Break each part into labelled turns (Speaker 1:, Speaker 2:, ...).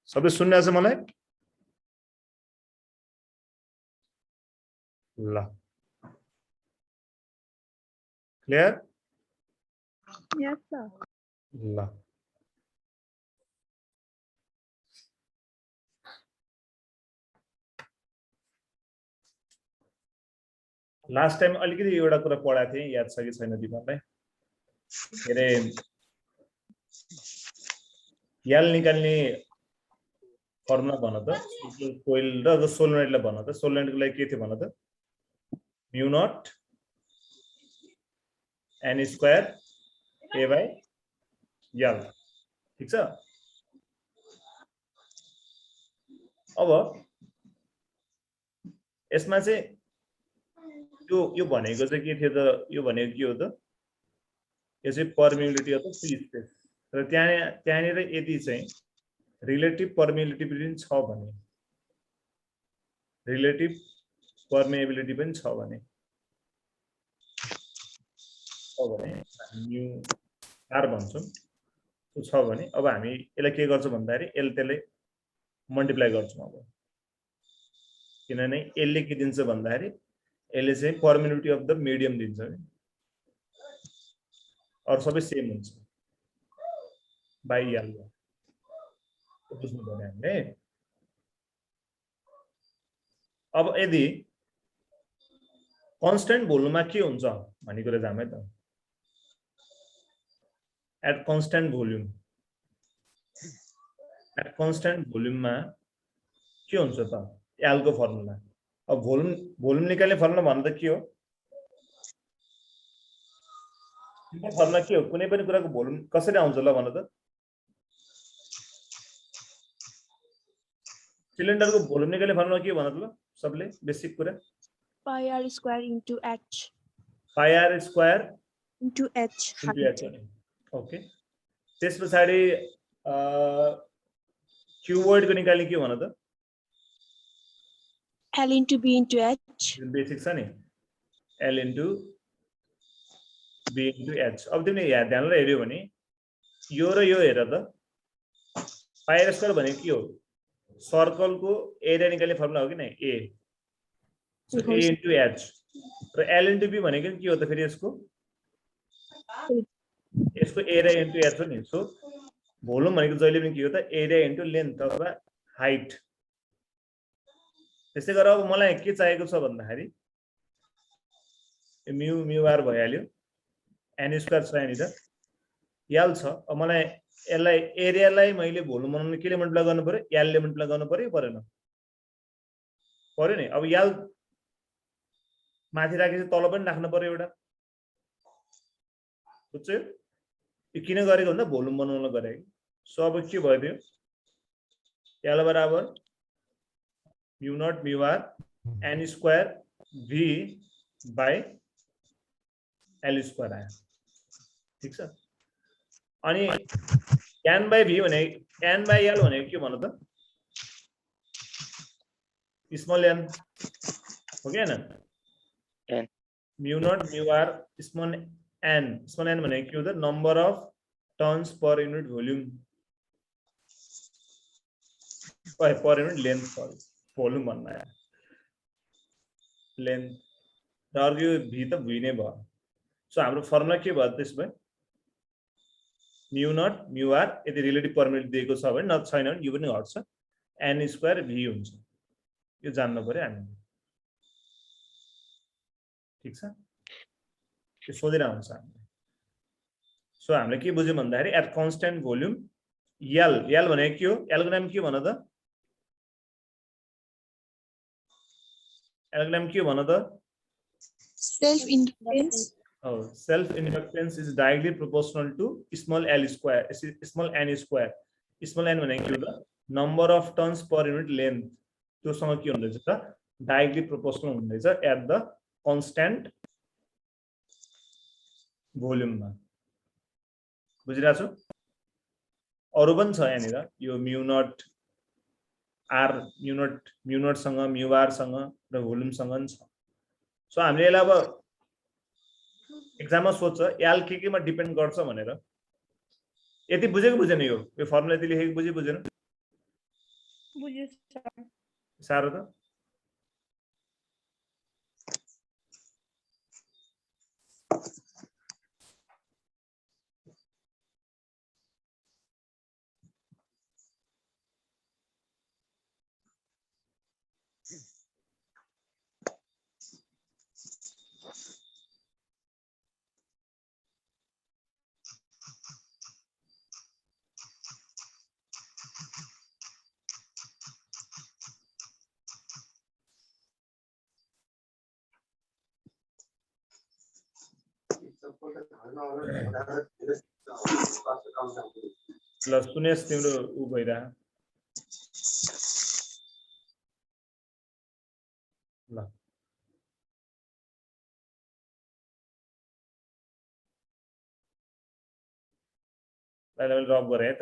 Speaker 1: सबै सुन्ने छ मलाई? ल क्लियर?
Speaker 2: Yes, sir.
Speaker 1: ल लास्ट टाइम अलिकति एउटा कुरा पढाएको थिएँ, याद छ कि छैन तिमीहरूलाई? के अरे याल निकाल्ने फर्मुला भन त, कोइल र सोलेनोइडलाई भन त। सोलेनोइडको लागि के थियो भन त? Mu naught n square a by l, ठीक छ? अब यसमा चाहिँ यो भनेको चाहिँ के थियो त? यो भनेको के हो त? यो चाहिँ permeability of the free space. र त्यहाँनिर यदि चाहिँ रिलेटिभ पर्मिबिलिटी पनि छ भने, रिलेटिभ पर्मिएबिलिटी पनि छ भने, म्यु आर भन्छौँ, त्यो छ भने अब हामी यसलाई के गर्छौँ भन्दाखेरि त्यसले मल्टिप्लाई गर्छौँ। अब किनभने यसले के दिन्छ भन्दाखेरि यसले चाहिँ पर्मिबिलिटी अफ द मिडियम दिन्छ नि, अरू सबै सेम हुन्छ बाई यल। बुझ्नु पर्यो हामीले। अब यदि कन्स्टेन्ट भोल्युममा के हुन्छ भन्ने कुरा जाम है त। एट कन्स्टेन्ट भोल्युममा के हुन्छ त? एलको फर्मुला। अब भोल्युम निकाल्ने फर्मुला भन्नु त के हो? सिम्पल फर्मुला के हो? कुनै पनि कुराको भोल्युम कसरी आउँछ ल भन त? सिलिन्डरको भोल्युम निकाल्ने फर्मुला के भन त ल सबले? बेसिक कुरा
Speaker 2: Pi r square into h.
Speaker 1: Pi r square
Speaker 2: Into h.
Speaker 1: Into h. Okay, त्यस पछाडि क्युबोइडको निकाल्ने के भन त?
Speaker 2: L into b into h.
Speaker 1: Basic छ नि, l into b into h. अब तिमीले ध्यानले हेऱ्यौ भने यो र यो हेर त, पाई आर स्क्वायर भनेको के हो? सर्कलको एरिया निकाल्ने फर्मुला हो कि नै? ए, सो ए इन्टु एच। र एल इन्टु बी भनेको के हो त फेरि? यसको एरिया इन्टु एच हो नि। सो भोल्युम भनेको जहिले पनि के हो त? एरिया इन्टु लेन्थ अथवा हाइट। त्यसै गरेर अब मलाई के चाहिएको छ भन्दाखेरि म्यु म्यु आर भइहाल्यो, एन स्क्वायर छ यहाँनिर, यल छ। अब मलाई यसलाई एरियालाई मैले भोल्युम बनाउनु केले मल्टिप्लाई गर्नु पर्यो? एलले मल्टिप्लाई गर्नु पर्यो परेन? पर्यो नि। अब यल माथि राखेपछि तल पनि राख्नु पर्यो एउटा, बुझ्यो? यो किन गरेको भन्दा भोल्युम बनाउन गरेको। सो अब के भयो त्यो? यल बराबर mu naught mu r n square v by l square आयो, ठीक छ? अनि एन बाई भी भने एन बाई एल भनेको के भन त? स्मल एन हो कि हैन? Mu naught mu r small n. Small n भनेको के हो त? Number of turns per unit volume, per unit length, volume भन्नु आयो लेन्थ। र अर्को भी त भी नै भयो। सो हाम्रो फर्मुला के भयो त्यसो भए? म्यु नट म्यु आर यदि रिलेटिभ पर्मिबिलिटी दिएको छ भने, न छैन भने यो पनि घट्छ, एन स्क्वायर भी हुन्छ। यो जान्नु पर्यो हामीले, ठीक छ? यो सोधेर आउँछ हामीले। सो हामीले के बुझ्यौँ भन्दाखेरि एट कन्स्टेन्ट भोल्युम यल, यल भनेको के हो? एलको नाम के भन त? एलको नाम के भन त?
Speaker 2: Self inductance.
Speaker 1: Oh, self inductance is directly proportional to small l square, small n square. Small n भनेको के हो त? Number of turns per unit length. त्योसँग के हुँदैछ त? डाइरेक्टली प्रोपोर्सनल हुँदैछ एट द कन्स्टेन्ट भोल्युममा। बुझिरहेको छु? अरु पनि छ यहाँनिर, यो म्यु नट आर, म्यु नट सँग म्यु आर सँग र भोल्युम सँग पनि छ। सो हामीले यसलाई अब एक्जाममा सोध्छ एल के मा डिपेन्ड गर्छ भनेर। यति बुझेको बुझेन? यो फर्मुला यति लेखेको बुझेन?
Speaker 3: बुझ्यो सर।
Speaker 1: सारो त ल सुनेश तिम्रो उ भइरा ल मैले ड्रप गरे है त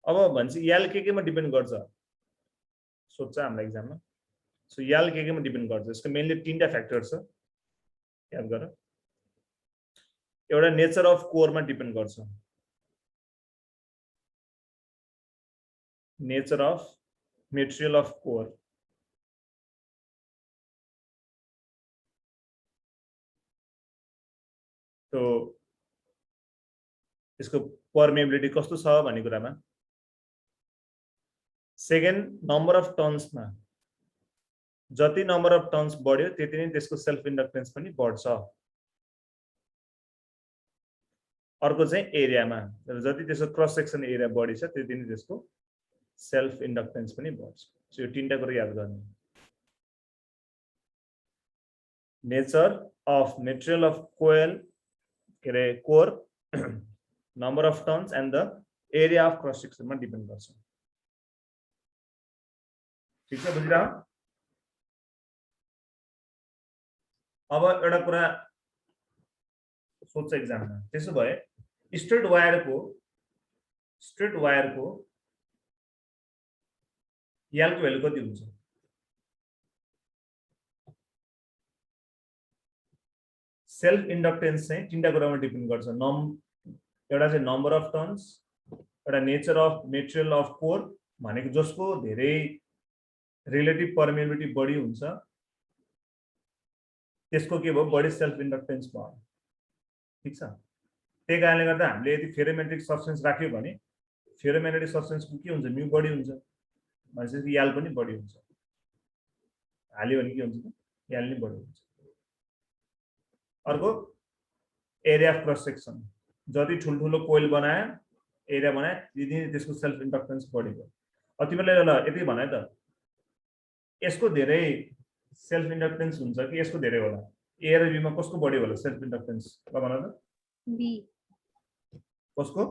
Speaker 1: अब भन्छ यल केमा डिपेन्ड गर्छ सोध्छ हाम्रो एक्जाममा सो यल केमा डिपेन्ड गर्छ यसको मेनली तीनटा फ्याक्टर छ याद गर एउटा नेचर अफ कोरमा डिपेन्ड गर्छ nature of material of core तो यसको पर्मेबिलिटी कस्तो छ भन्ने कुरामा सेकेन्ड नम्बर अफ टर्न्समा जति नम्बर अफ टर्न्स बढ्यो त्यति नै त्यसको सेल्फ इन्डक्टेन्स पनि बढ्छ अर्को चाहिँ एरियामा जति त्यसको क्रस सेक्सन एरिया बढी छ त्यति नै त्यसको सेल्फ इन्डक्टेन्स पनि बढ्छ सो यो तीनटा कुरा याद गर्ने nature of material of coil के अरे core number of turns and the area of cross सेक्सनमा डिपेन्ड गर्छ ठीक छ बुझिरह अब एउटा कुरा सोध्छ एक्जाममा त्यसो भए स्ट्रेट वायरको यालको भ्यालु कति हुन्छ सेल्फ इन्डक्टेन्स चाहिँ तीनटा कुरामा डिपेन्ड गर्छ एउटा चाहिँ नम्बर अफ टर्न्स एउटा nature of material of core भनेको जसको धेरै रिलेटिभ पर्मिएबिलिटी बढी हुन्छ त्यसको के भयो बढी सेल्फ इन्डक्टेन्स भयो ठीक छ त्यही कारणले गर्दा हामीले यदि फेरोमेग्नेटिक सब्स्टेन्स राख्यो भने फेरोमेग्नेटिक सब्स्टेन्सको के हुन्छ म्यू बढी हुन्छ भनेपछि याल पनि बढी हुन्छ हाल्यो भने के हुन्छ याल नै बढी हुन्छ अर्को एरिया अफ क्रस सेक्सन जति ठुल्ठुलो कोइल बनायो एरिया बनायो त्यति त्यसको सेल्फ इन्डक्टेन्स बढी भयो अब तिमीले ल यति भने त यसको धेरै सेल्फ इन्डक्टेन्स हुन्छ कि यसको धेरै होला ए र बी मा कसको बढी होला सेल्फ इन्डक्टेन्स ल भन त
Speaker 2: बी
Speaker 1: कसको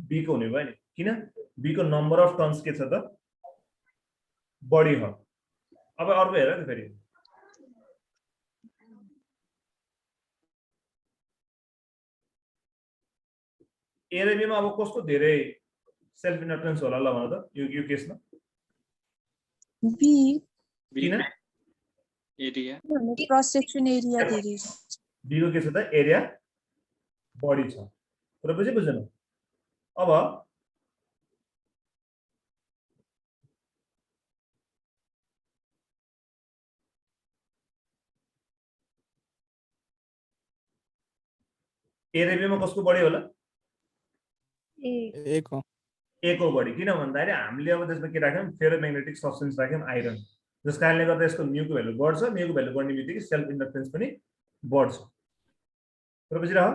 Speaker 1: बी को हुने भयो नि किन बी को नम्बर अफ टर्न्स के छ त बढी हो अब अर्को हेर त फेरि ए र बी मा अब कसको धेरै सेल्फ इन्डक्टेन्स होला ल भन त यो केसमा
Speaker 2: बी
Speaker 1: किन
Speaker 4: एरिया
Speaker 2: क्रस सेक्सन एरिया धेरै
Speaker 1: बी को के छ त एरिया बढी छ कुरा बुझेन अब ए र बी मा कसको बढी होला
Speaker 2: ए
Speaker 1: ए को बढी किन भन्दाखेरि हामीले अब त्यसमा के राख्यौं फेरोमेग्नेटिक सब्स्टेन्स राख्यौं आइरन जस कारणले गर्दा यसको म्यूको भ्यालु बढ्छ म्यूको भ्यालु बढ्ने बित्तिकै सेल्फ इन्डक्टेन्स पनि बढ्छ र बुझिरह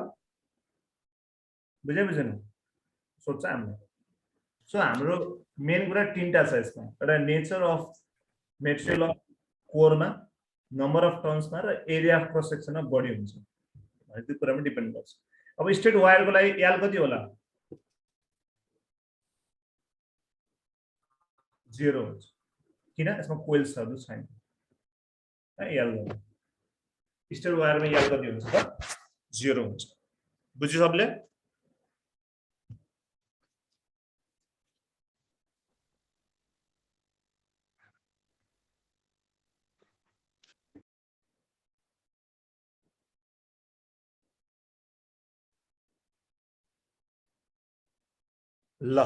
Speaker 1: बुझेन सोध्छ हामीले सो हाम्रो मेन कुरा तीनटा छ यसमा एउटा नेचर अफ मेटेरियल अफ कोरमा नम्बर अफ टर्न्समा र एरिया अफ क्रस सेक्सनमा बढी हुन्छ भने त्यो कुरामा डिपेन्ड गर्छ अब स्ट्रेट वायरको लागि याल कति होला 0 हुन्छ किन यसमा कोइल्स छ छैन याल स्ट्रेट वायरमा याल कति हुन्छ त 0 हुन्छ बुझ्यो सबले ल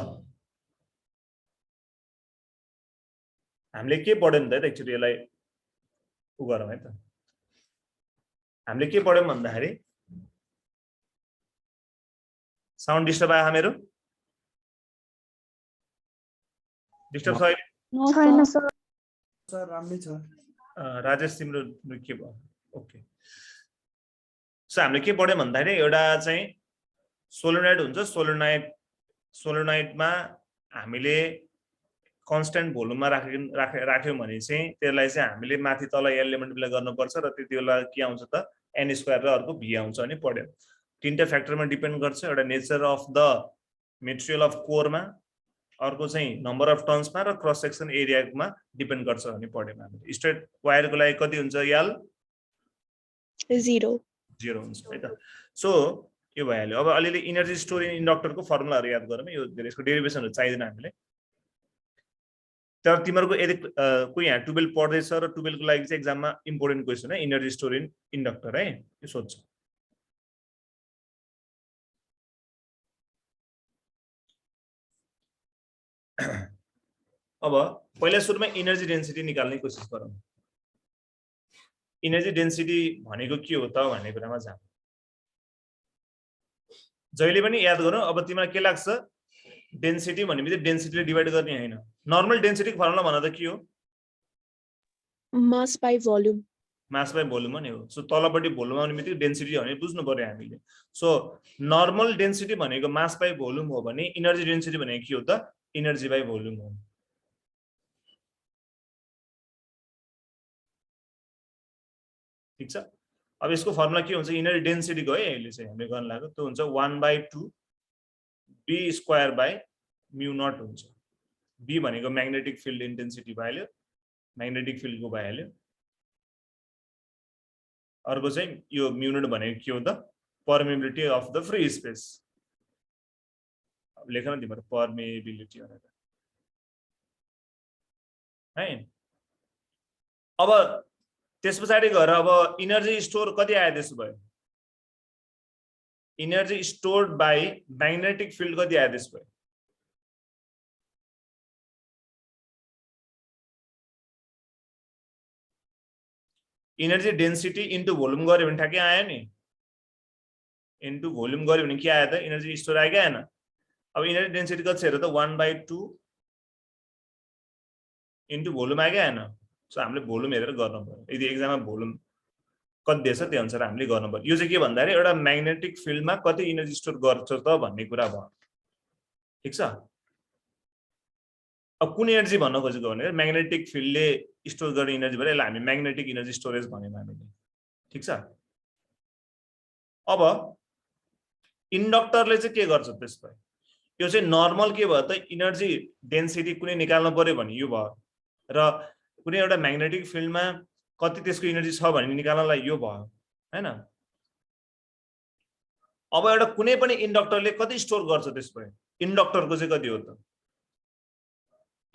Speaker 1: हामीले के पढ्यौं नि त एकचोटी यसलाई उ गरौँ है त हामीले के पढ्यौं भन्दाखेरि साउन्ड डिस्टर्ब आयो मेरो डिस्टर्ब छ
Speaker 2: छैन सर
Speaker 3: सर राम्रै छ
Speaker 1: राजेश तिम्रो के भयो ओके सो हामीले के पढ्यौं भन्दाखेरि एउटा चाहिँ सोलेनोइड हुन्छ सोलेनोइडमा हामीले कन्स्टेन्ट भोल्युममा राख्यौं भने चाहिँ त्यसलाई चाहिँ हामीले माथि तल एलले मल्टिप्लाई गर्नुपर्छ र त्यति बेला के आउँछ त n स्क्वायर र अर्को v आउँछ अनि पढ्यौं तीनटा फ्याक्टरमा डिपेन्ड गर्छ एउटा nature of the material of korma अर्को चाहिँ नम्बर अफ टर्न्समा र क्रस सेक्सन एरियामा डिपेन्ड गर्छ भने पढ्यौं हामीले स्ट्रेट वायरको लागि कति हुन्छ l
Speaker 2: 0
Speaker 1: हुन्छ है त सो यो भइहाल्यो अब अलिअलि इनर्जी स्टोरेज इन्डक्टरको फर्मुलाहरु याद गरौँ यो धेरै यसको डेरिभेसनहरु चाहिदैन हामीले तर तिमीहरुको यदि कोही यहाँ 12 पढ्दैछ र 12 को लागि चाहिँ एक्जाममा इम्पोर्टेन्ट क्वेशन है इनर्जी स्टोरेज इन्डक्टर है यो सोध्छ अब पहिला सुरुमा इनर्जी डेन्सिटी निकाल्ने कोसिस गरौँ इनर्जी डेन्सिटी भनेको के हो त भन्ने कुरामा जाम जहिले पनि याद गरौँ अब तिमीलाई के लाग्छ डेन्सिटी भनेपछि डेन्सिटीले डिवाइड गर्ने हैन नर्मल डेन्सिटीको फर्मुला भन त के हो
Speaker 2: मास बाइ भोल्युम
Speaker 1: हो नि हो सो तलपट्टि भोल्युम आउने बित्तिकै डेन्सिटी भने बुझ्नु पर्यो हामीले सो नर्मल डेन्सिटी भनेको मास बाइ भोल्युम हो भने इनर्जी डेन्सिटी भनेको के हो त इनर्जी बाइ भोल्युम हो ठीक छ अब यसको फर्मुला के हुन्छ इनर्जी डेन्सिटीको है अहिले चाहिँ हामीले गर्न लाग्यो त्यो हुन्छ 1/2 b square by mu naught हुन्छ b भनेको म्याग्नेटिक फिल्ड इन्टेन्सिटी भइहाल्यो म्याग्नेटिक फिल्डको भइहाल्यो अर्को चाहिँ यो म्यु नट भनेको के हो त permeability of the free space अब लेख न तिम्रो परमिएबिलिटी भनेर है अब त्यसपछि गएर अब इनर्जी स्टोर कति आयो त्यसो भयो energy stored by magnetic field कति आयो त्यसो भयो इनर्जी डेन्सिटी इन्टु भोल्युम गर्यो भने ठ्याक्कै आयो नि इन्टु भोल्युम गर्यो भने के आयो त इनर्जी स्टोर आयो कि आएन अब इनर्जी डेन्सिटी कति छ हेर त 1/2 इन्टु भोल्युम आयो कि आएन सो हामीले भोल्युम हेरेर गर्नु पर्यो यदि एक्जाममा भोल्युम कति दिएछ त्यो अनुसार हामीले गर्नु पर्यो यो चाहिँ के भन्दाखेरि एउटा म्याग्नेटिक फिल्डमा कति इनर्जी स्टोर गर्छ त भन्ने कुरा भयो ठीक छ अब कुन एनर्जी भन्न खोजेको भने म्याग्नेटिक फिल्डले स्टोर गर्ने एनर्जी भएर यसलाई हामी म्याग्नेटिक एनर्जी स्टोरेज भन्यौं हामीले ठीक छ अब इन्डक्टरले चाहिँ के गर्छ त्यसपछि यो चाहिँ नर्मल के भयो त इनर्जी डेन्सिटी कुनै निकाल्नु पर्यो भने यो भयो र कुनै एउटा म्याग्नेटिक फिल्डमा कति त्यसको एनर्जी छ भन्ने निकाल्नलाई यो भयो हैन अब एउटा कुनै पनि इन्डक्टरले कति स्टोर गर्छ त्यसपछि इन्डक्टरको चाहिँ कति हो त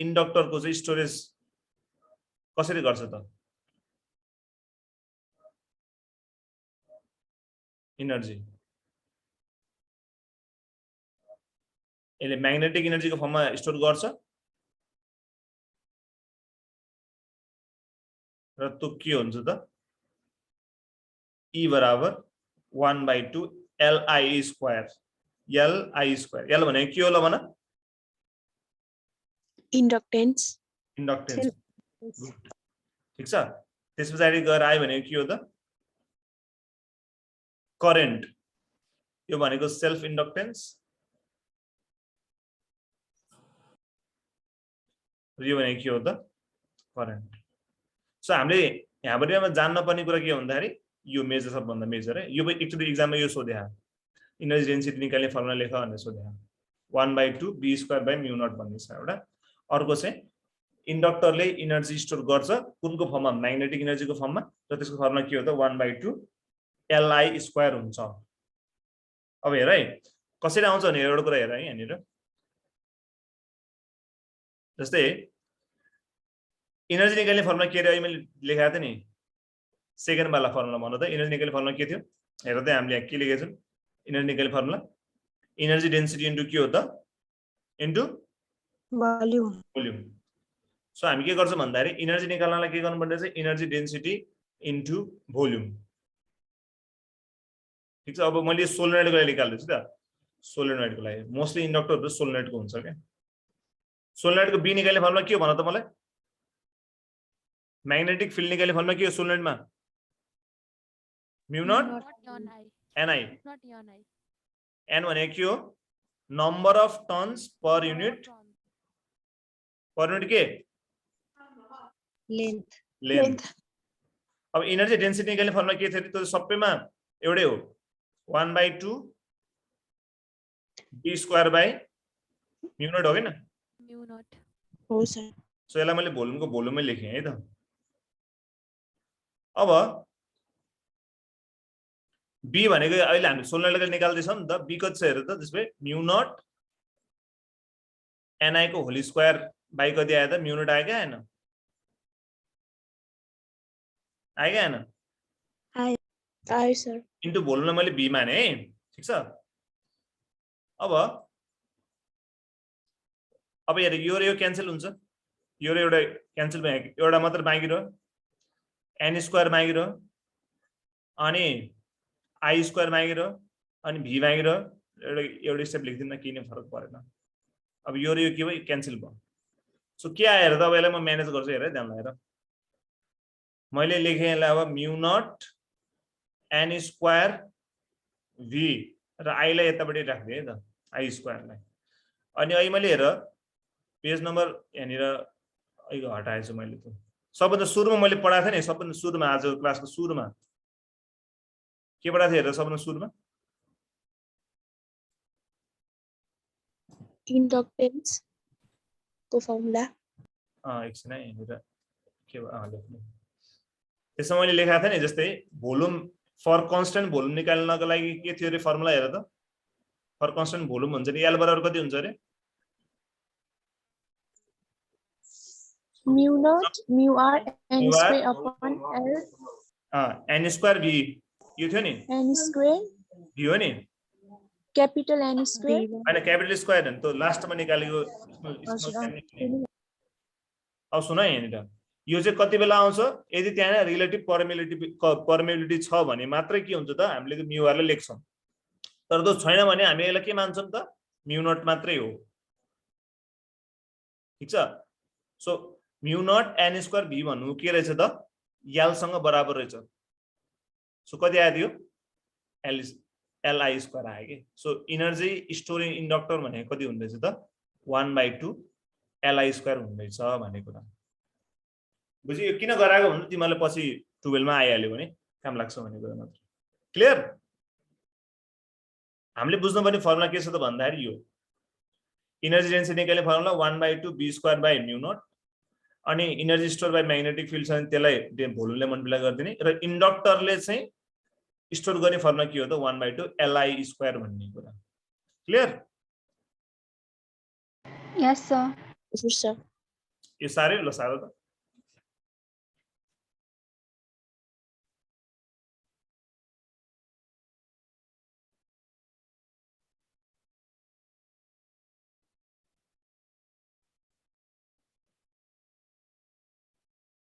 Speaker 1: इन्डक्टरको चाहिँ स्टोरेज कसरी गर्छ त एनर्जी यसले म्याग्नेटिक एनर्जीको फर्ममा स्टोर गर्छ र त्यो के हुन्छ त E बराबर 1/2 Li स्क्वायर L भनेको के हो ल भन
Speaker 2: इन्डक्टेन्स
Speaker 1: ठीक छ त्यसपछि गएर आयो भनेको के हो त करेन्ट यो भनेको सेल्फ इन्डक्टेन्स यो भनेको के हो त करेन्ट सो हामीले यहाँबाट जान्न पर्ने कुरा के हो भन्दाखेरि यो मेजर सबभन्दा मेजर है यो एकचोटि एक्जाममा यो सोधे इनर्जी डेन्सिटी निकाल्ने फर्मुला लेख भनेर सोधे 1/2 b square by mu naught भन्ने छ एउटा अर्को चाहिँ इन्डक्टरले एनर्जी स्टोर गर्छ कुनको फर्ममा म्याग्नेटिक एनर्जीको फर्ममा र त्यसको फर्मुला के हो त 1/2 Li स्क्वायर हुन्छ अब हेर है कसरी आउँछ भने एउटा कुरा हेर है यहाँनिर जस्तै एनर्जी निकाल्ने फर्मुला के रह्यो मैले लेखाएको थिएँ नि सेकेन्ड वाला फर्मुला भन्नु त एनर्जी निकाल्ने फर्मुला के थियो हेर त हामीले यहाँ के लेखेको छौँ एनर्जी निकाल्ने फर्मुला एनर्जी डेन्सिटी इन्टु के हो त इन्टु
Speaker 2: भोल्युम
Speaker 1: सो हामी के गर्छौं भन्दाखेरि इनर्जी निकाल्नलाई के गर्नुपर्ने छ इनर्जी डेन्सिटी इन्टु भोल्युम ठीक छ अब मैले सोलेनोइडको लागि निकाल्दैछु त सोलेनोइडको लागि मोस्टली इन्डक्टरहरु सोलेनोइडको हुन्छ के सोलेनोइडको बी निकाल्ने फर्मुला के हो भन त मलाई म्याग्नेटिक फिल्ड निकाल्ने फर्मुला के हो सोलेनोइडमा म्यु नट ni n भनेको के हो number of turns per unit के लेन्थ अब इनर्जी डेन्सिटी निकाल्ने फर्मुला के थियो त्यो सबैमा एउटै हो 1/2 b square by mu naught हो हैन
Speaker 2: हो सर
Speaker 1: सो यसलाई मैले भोल्युमको भोल्युममै लेखेँ है त अब b भनेको अहिले हामी सोलेनोइडले निकाल्दैछौं नि त b कति छ हेर त त्यसपछि म्यु नट ni को होल स्क्वायर बाइ कति आयो त म्यु नट आयो कि आएन आयो कि आएन
Speaker 2: आयो सर
Speaker 1: इन्टु भोल्युमलाई मैले b माने है ठीक छ अब हेर यो र यो क्यान्सल हुन्छ यो र एउटा क्यान्सल भयो एउटा मात्र बाँकी रह्यो n स्क्वायर बाँकी रह्यो अनि i स्क्वायर बाँकी रह्यो अनि v बाँकी रह्यो एउटा स्टेप लेख्दिन किन फरक परेन अब यो र यो के भयो क्यान्सल भयो सो के आयो हेर त अब यसलाई म म्यानेज गर्छु हेर ध्यान लगाएर मैले लेखेँ यसलाई अब म्यु नट n स्क्वायर v र i लाई यतापट्टि राख्दिए है त i स्क्वायरलाई अनि अहिले मैले हेर पेज नम्बर यहाँनिर अहिले हटाएछु मैले त सबभन्दा सुरुमा मैले पढाएको थिएँ नि सबभन्दा सुरुमा आज क्लासको सुरुमा के पढाएको थिएँ हेर सबभन्दा सुरुमा
Speaker 2: इंडक्टेंस को फॉर्मूला
Speaker 1: एकछिन है यहाँनिर के लेख्नु त्यसमा मैले लेखेको थिएँ नि जस्तै भोल्युम फर कन्स्टेन्ट भोल्युम निकाल्नको लागि के थियो रे फर्मुला हेर त फर कन्स्टेन्ट भोल्युम हुन्छ नि एल बराबर कति हुन्छ रे
Speaker 2: mu naught mu r n square upon l
Speaker 1: n square v यो थियो नि
Speaker 2: n स्क्वायर
Speaker 1: v हो नि
Speaker 2: कैपिटल n स्क्वायर
Speaker 1: हैन क्यापिटल स्क्वायर हैन त लास्टमा निकालेको अब सुन यहाँनिर यो चाहिँ कति बेला आउँछ यदि त्यहाँ रिलेटिभ परमिबिलिटी छ भने मात्रै के हुन्छ त हामीले त्यो म्यु आरलाई लेख्छौं तर त्यो छैन भने हामी यसलाई के मान्छौं त म्यु नट मात्रै हो ठीक छ सो म्यु नट n स्क्वायर v भन्नु के रहेछ त l सँग बराबर रहेछ सो कति आयो त्यो li स्क्वायर आयो के सो एनर्जी स्टोरिङ इन्डक्टर भनेको कति हुँदैछ त 1/2 li स्क्वायर हुँदैछ भन्ने कुरा बुझ्यो यो किन गराएको भन्नु तिमीलाई पछि 12 मा आइहाल्यो भने काम लाग्छ भन्ने कुरा मात्र क्लियर हामीले बुझ्नुपर्ने फर्मुला के छ त भन्दाखेरि यो एनर्जी डेन्सिटी निकाल्ने formula 1/2 b square by mu naught अनि energy store by magnetic field छ त्यसलाई भोल्युमले मल्टिप्लाई गरिदिने र इन्डक्टरले चाहिँ स्टोर गर्ने फर्मुला के हो त 1/2 li स्क्वायर भन्ने कुरा क्लियर
Speaker 2: यस सर
Speaker 1: यो साह्रै ल साह्रो त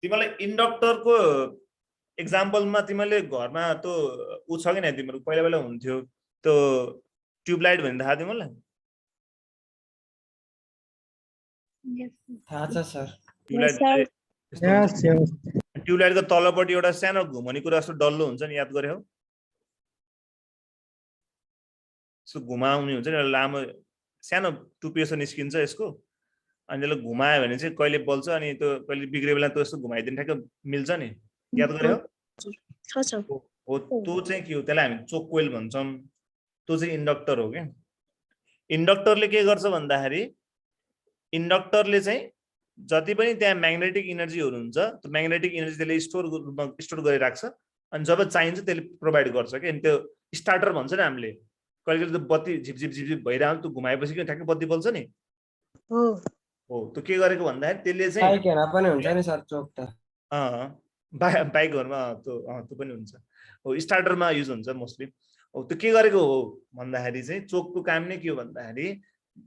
Speaker 1: तिमीलाई इन्डक्टरको एक्जाम्पलमा तिमीले घरमा त्यो उ छ कि न तिम्रो पहिला पहिला हुन्थ्यो त्यो ट्युबलाइट भन्ने थाहा तिमीलाई
Speaker 3: थाहा छ सर
Speaker 1: ट्युबलाइटको तलपट्टि एउटा सानो घुमने कुरा जस्तो डल्लो हुन्छ नि याद गरे हो सो घुमाउने हुन्छ नि लामो सानो टुप्पी जस्तो निस्किन्छ यसको अनि त्यसलाई घुमायो भने चाहिँ कहिले बल्छ अनि त्यो कहिले बिग्रे बेला त्यो यस्तो घुमाइदिनु ठ्याक्क मिल्छ नि याद गरे हो हो त्यो चाहिँ के हो त्यसलाई हामी चोक कोइल भन्छौं त्यो चाहिँ इन्डक्टर हो के इन्डक्टरले के गर्छ भन्दाखेरि इन्डक्टरले चाहिँ जति पनि त्यहाँ म्याग्नेटिक एनर्जीहरु हुन्छ त्यो म्याग्नेटिक एनर्जी त्यसले स्टोर गरेर राख्छ अनि जब चाहिन्छ त्यसले प्रोवाइड गर्छ के अनि त्यो स्टार्टर भन्छ नि हामीले कहिले कहिले त्यो बत्ती झिप झिप झिप झिप भइरहन्छ त्यो घुमाएपछि के ठ्याक्क बत्ती बल्छ नि
Speaker 2: हो
Speaker 1: हो त्यो के गरेको भन्दाखेरि त्यसले चाहिँ
Speaker 3: बाइकहरुमा पनि हुन्छ नि सर चोक त
Speaker 1: बाइकहरुमा त्यो पनि हुन्छ हो स्टार्टरमा युज हुन्छ मोस्टली हो त्यो के गरेको हो भन्दाखेरि चाहिँ चोकको काम नै के हो भन्दाखेरि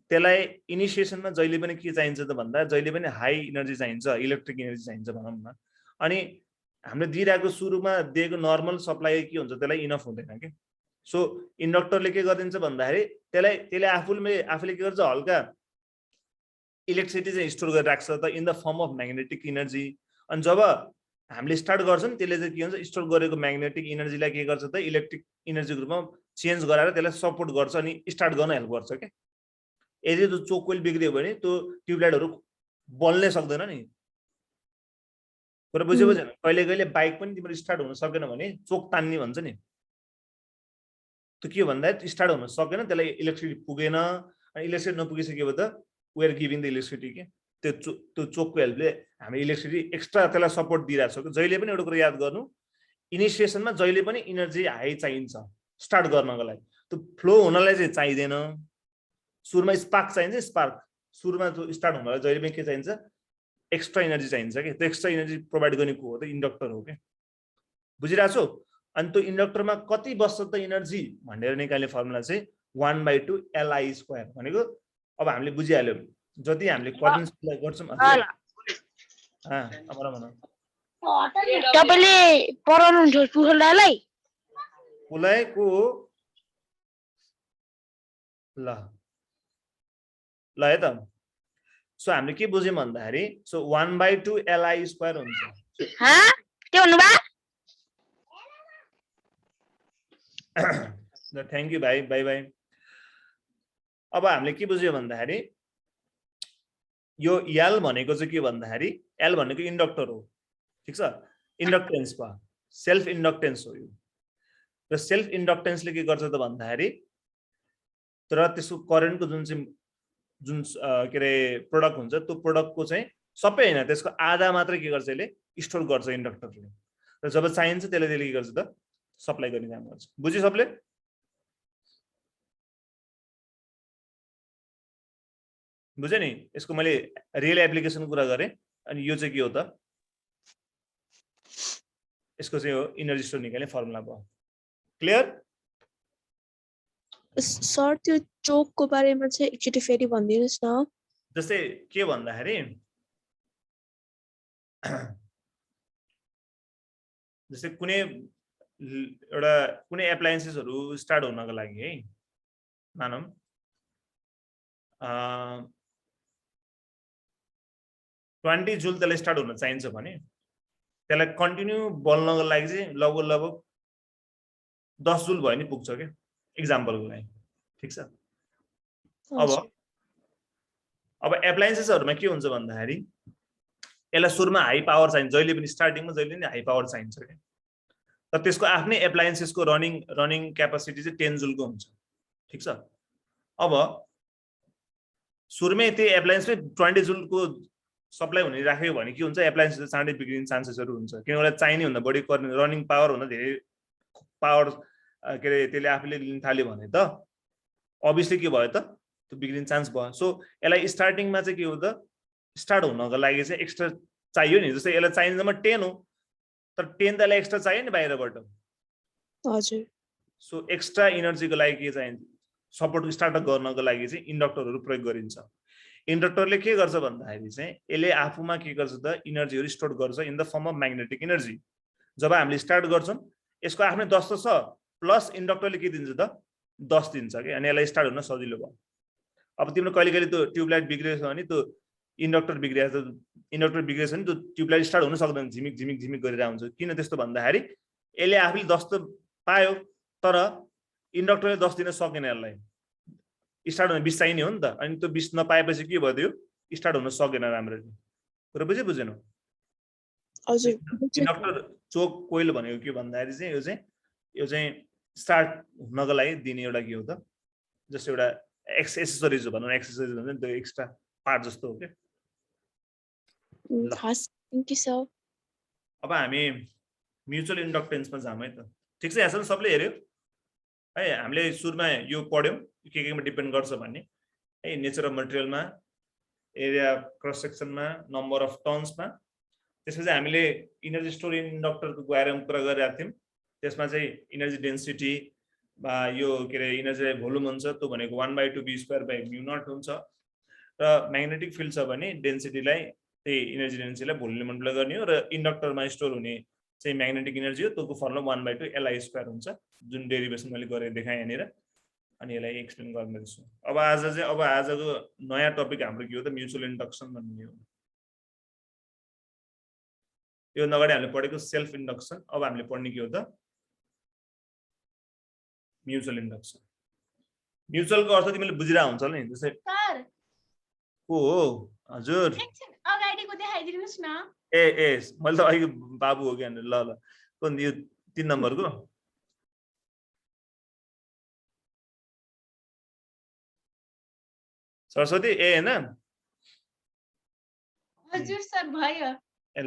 Speaker 1: त्यसलाई इनिसिएसनमा जहिले पनि के चाहिन्छ त भन्दा जहिले पनि हाई इनर्जी चाहिन्छ, इलेक्ट्रिक इनर्जी चाहिन्छ भनौँ न। अनि हामीले दिइरहेको सुरुमा दिएको नर्मल सप्लाई के हुन्छ त्यसलाई इनफ हुँदैन के। सो इन्डक्टरले के गरिदिन्छ भन्दाखेरि त्यसले आफूले के गर्छ हल्का इलेक्ट्रिसिटी चाहिँ स्टोर गरेर राख्छ त in the form of magnetic energy. अनि जब हामीले स्टार्ट गर्छौँ त्यसले चाहिँ के हुन्छ स्टोर गरेको म्याग्नेटिक इनर्जीलाई के गर्छ त इलेक्ट्रिक इनर्जी रूपमा चेन्ज गराएर त्यसलाई सपोर्ट गर्छ अनि स्टार्ट गर्न हेल्प गर्छ क्या। यदि त्यो चोक कोइल बिग्रियो भने त्यो ट्युबलाइटहरू बल्नै सक्दैन नि। कुरा बुझ्यो बुझेन? कहिले कहिले बाइक पनि तिम्रो स्टार्ट हुन सकेन भने चोक तान्ने भन्छ नि, त्यो के भन्दा स्टार्ट हुन सकेन, त्यसलाई इलेक्ट्रिसिटी पुगेन। अनि इलेक्ट्रिसिटी नपुगिसक्यो त we are giving the electricity के। त्यो चोकको हेल्पले हामी इलेक्ट्रिसिटी एक्स्ट्रा त्यसलाई सपोर्ट दिइरहेको छ। जहिले पनि एउटा कुरा याद गर्नु, इनिसिएसनमा जहिले पनि इनर्जी हाई चाहिन्छ स्टार्ट गर्नको लागि। त्यो फ्लो हुनलाई चाहिँ चाहिँदैन। सुरुमा स्पार्क चाहिन्छ, स्पार्क सुरुमा त्यो स्टार्ट हुनलाई जहिले पनि के चाहिन्छ एक्स्ट्रा इनर्जी चाहिन्छ कि। त्यो एक्स्ट्रा इनर्जी प्रोभाइड गर्ने को हो त इन्डक्टर हो कि। बुझिरहेको छौ? अनि त्यो इन्डक्टरमा कति बस्छ त इनर्जी भनेर निकाल्ने फर्मुला चाहिँ 1/2 Li² भनेको अब हामीले बुझिहाल्यौँ। जति हामीले करेन्ट सप्लाई गर्छौँ
Speaker 2: तपाईले पढाउनु हुन्छ पुखलालाई
Speaker 1: उसलाई को ल है त। सो हामीले के बुझ्यौँ भन्दाखेरि सो 1/2 Li² हुन्छ।
Speaker 2: के भन्नुभयो?
Speaker 1: थ्याङ्क यू भाइ, बाई बाई। अब हामीले के बुझ्यौँ भन्दाखेरि यो एल भनेको चाहिँ के भन्दाखेरि एल भनेको इन्डक्टर हो, ठिक छ। इन्डक्टेन्स भयो, सेल्फ इन्डक्टेन्स हो यो। र सेल्फ इन्डक्टेन्सले के गर्छ त भन्दाखेरि तर त्यसको करेन्टको जुन के अरे प्रोडक्ट हुन्छ त्यो प्रोडक्टको चाहिँ सबै होइन, त्यसको आधा मात्रै के गर्छ यसले स्टोर गर्छ इन्डक्टरले। र जब चाहिन्छ त्यसले के गर्छ त सप्लाई गर्ने काम गर्छ। बुझ्यो सबले? बुझ्यो नि? यसको मैले रियल एप्लिकेसन कुरा गरेँ। अनि यो चाहिँ के हो त यसको चाहिँ हो इनर्जी स्टोर निकाल्ने फर्मुला भयो। क्लियर?
Speaker 5: सर त्यो चोकको बारेमा चाहिँ एकचोटि फेरि भनिदिनुहोस् न।
Speaker 1: जस्तै के भन्दाखेरि जस्तै कुनै एप्लायन्सेसहरू स्टार्ट हुनको लागि है मानौँ 20 जुल त्यसलाई स्टार्ट हुन चाहिन्छ भने त्यसलाई कन्टिन्यू बल्नको लागि चाहिँ लगभग 10 जुल भयो नि पुग्छ क्या इक्जाम्पलको लागि, ठिक छ। अब एप्लायन्सेसहरूमा के हुन्छ भन्दाखेरि यसलाई सुरुमा हाई पावर चाहिन्छ, जहिले पनि स्टार्टिङमा जहिले पनि हाई पावर चाहिन्छ क्या। तर त्यसको आफ्नै एप्लायन्सेसको रनिङ क्यापासिटी चाहिँ 10 जुलको हुन्छ, ठिक छ। अब सुरुमै त्यो एप्लायन्सले 20 जुलको सप्लाई हुने राख्यो भने के हुन्छ एप्लायन्स चाँडै बिग्रिने चान्सेसहरू हुन्छ। किनभने चाहिने भन्दा बढी रनिङ पावर भन्दा धेरै पावर के अरे त्यसले आफूले लिन थाल्यो भने त अभियसली के भयो त त्यो बिग्रिने चान्स भयो। सो यसलाई स्टार्टिङमा चाहिँ के हो त स्टार्ट हुनको लागि चाहिँ एक्स्ट्रा चाहियो नि। जस्तै यसलाई चाहिनेमा 10 हो तर 10 त यसलाई एक्स्ट्रा चाहियो नि बाहिरबाट।
Speaker 5: हजुर।
Speaker 1: सो एक्स्ट्रा इनर्जीको लागि के चाहिन्छ सपोर्ट स्टार्ट गर्नको लागि चाहिँ इन्डक्टरहरू प्रयोग गरिन्छ। इन्डक्टरले के गर्छ भन्दाखेरि चाहिँ यसले आफूमा के गर्छ त इनर्जीहरू स्टोर गर्छ in the form of magnetic energy. जब हामीले स्टार्ट गर्छौँ यसको आफ्नै 10 त छ प्लस इन्डक्टरले के दिन्छ त 10 दिन्छ कि। अनि यसलाई स्टार्ट हुन सजिलो भयो। अब तिम्रो कहिले कहिले त्यो ट्युबलाइट बिग्रेछ भने त्यो इन्डक्टर बिग्रेछ भने त्यो ट्युबलाइट स्टार्ट हुन सक्दैन, झिमिक झिमिक झिमिक गरिरहेको हुन्छ। किन त्यस्तो भन्दाखेरि यसले आफूले 10 त पायो तर इन्डक्टरले 10 दिन सकेन, यसलाई स्टार्ट हुन 20 चाहिने हो नि त। अनि त्यो 20 नपाएपछि के भयो त्यो स्टार्ट हुन सकेन राम्ररी। कुरा बुझेनौ? इन्डक्टर चोक कोइल भनेको के भन्दाखेरि चाहिँ यो चाहिँ स्टार्ट हुनको लागि दिने एउटा के हो त जस्तो एउटा एक्सेसरिज हो भनौँ, एक्सेसरिज भन्छ नि त्यो एक्स्ट्रा पार्ट जस्तो हो क्या। अब हामी म्युचुअल इन्डक्टेन्समा जाऊँ है त। ठिक छ, यहाँसम्म सबले हेऱ्यो है? हामीले सुरुमा यो पढ्यौँ केमा डिपेन्ड गर्छ भन्ने है, नेचर अफ मटेरियलमा, एरिया क्रस सेक्सनमा, नम्बर अफ टर्न्समा। त्यसपछि हामीले इनर्जी स्टोर इन इन्डक्टरको बारेमा कुरा गरिरहेको थियौँ। त्यसमा चाहिँ इनर्जी डेन्सिटी यो के अरे इनर्जी भोल्युम हुन्छ त्यो भनेको 1/2 v²/μ0 हुन्छ र म्याग्नेटिक फिल्ड छ भने डेन्सिटीलाई त्यही इनर्जी डेन्सिटीलाई भोल्युमले मल्टिप्लाई गर्ने हो र इन्डक्टरमा स्टोर हुने चाहिँ म्याग्नेटिक इनर्जी हो त्यसको फर्मुला 1/2 Li² हुन्छ जुन डेरिभेसन मैले गरेर देखाएँ यहाँनिर अनि यसलाई एक्सप्लेन गर्दैछु अब आजको नयाँ टपिक हाम्रो के हो त म्युचुअल इन्डक्सन भन्ने हो यो अगाडि हामीले पढेको सेल्फ इन्डक्सन अब हामीले पढ्ने के हो त म्युचुअल इन्डक्सन म्युचुअलको अर्थ तिमीले बुझिरा हुन्छ नि जस्तै
Speaker 2: सर
Speaker 1: को हो हजुर
Speaker 2: एकछिन अगाडिको देखाइदिनुस् न
Speaker 1: ए मैले त अहिले बाबु हो कि ल ल कुन यो 3 नम्बरको सरस्वती ए हैन
Speaker 2: हजुर सर भयो
Speaker 1: ए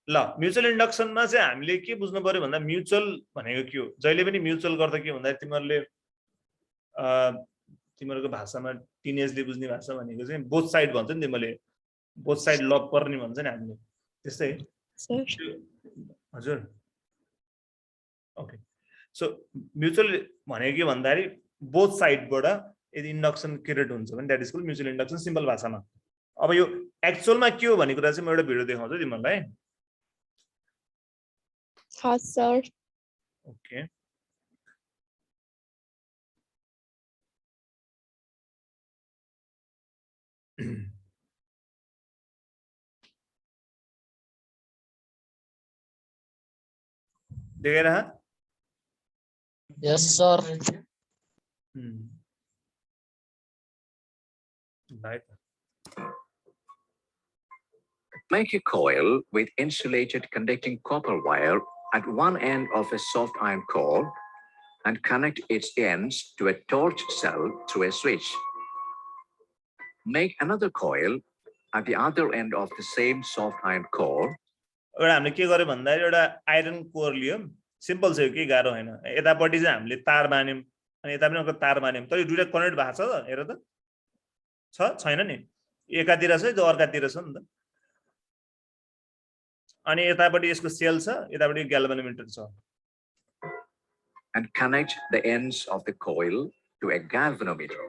Speaker 1: ल म्युचुअल इन्डक्सनमा चाहिँ हामीले के बुझ्नु पर्यो भन्दा म्युचुअल भनेको के हो जहिले पनि म्युचुअल गर्दा के भन्दा तिमीहरुले तिमीहरुको भाषामा टिनेजले बुझ्ने भाषा भनेको चाहिँ बोथ साइड भन्छ नि तिमीले बोथ साइड लभ पर्ने भन्छ नि हामीले त्यस्तै हजुर ओके सो म्युचुअल भनेको के भन्दाखेरि बोथ साइडबाट यदि इन्डक्सन क्रिएट हुन्छ भने that is called mutual induction simple भाषामा अब यो एक्चुअलमा के हो भन्ने कुरा चाहिँ म एउटा भिडियो देखाउँछु तिमीहरुलाई
Speaker 5: हाँ सर
Speaker 1: ओके देखेर
Speaker 6: यस sir
Speaker 7: Make a coil with insulated conducting copper wire at one end of a soft iron core and connect its ends to a torch cell through a switch. Make another coil at the other end of the same soft iron core.
Speaker 1: एउटा हामीले के गर्यो भन्दाखेरि एउटा iron core लियौं simple छ के गाह्रो हैन यतापट्टि चाहिँ हामीले तार बान्यौं अनि यता पनि अर्को तार बान्यौं तर यो दुईटा कनेक्ट भएको छ त हेर त छैन नि एकातिर छ जो अर्कातिर छ नि त अनि यतापट्टि यसको सेल छ यतापट्टि ग्याल्भनोमिटर छ
Speaker 7: and connect the ends of the coil to a galvanometer.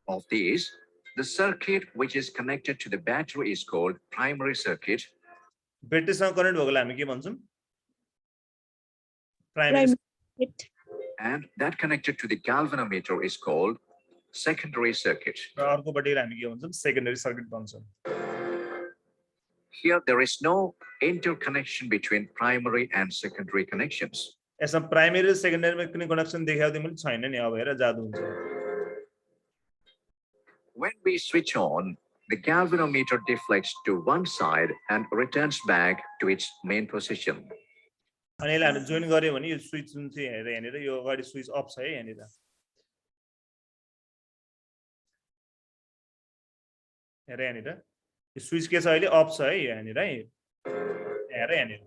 Speaker 7: Of these, the circuit which is connected to the battery is called primary circuit.
Speaker 1: ब्याट्रीसँग कनेक्ट भएकोलाई हामी के भन्छौं primary
Speaker 7: And that connected to the galvanometer is called secondary circuit.
Speaker 1: र अर्कोपट्टि हामी के भन्छौं सेकेन्डरी सर्किट भन्छौं
Speaker 7: Here there is no interconnection between primary and secondary connections.
Speaker 1: यसमा प्राइमरी र सेकेन्डरीमा कुनै कनेक्सन देखाउँदै मैले छैन नि अब हेर जादु हुन्छ
Speaker 7: When we switch on, the galvanometer deflects to one side and returns back to its main position.
Speaker 1: अनि यसलाई हामीले जोइन गर्यो भने यो स्विच जुन चाहिँ हेर यहाँनिर यो अगाडि स्विच अफ छ है यहाँनिर हेर यहाँनिर यो स्विच के छ अहिले अफ छ है यहाँनिर है हेर यहाँनिर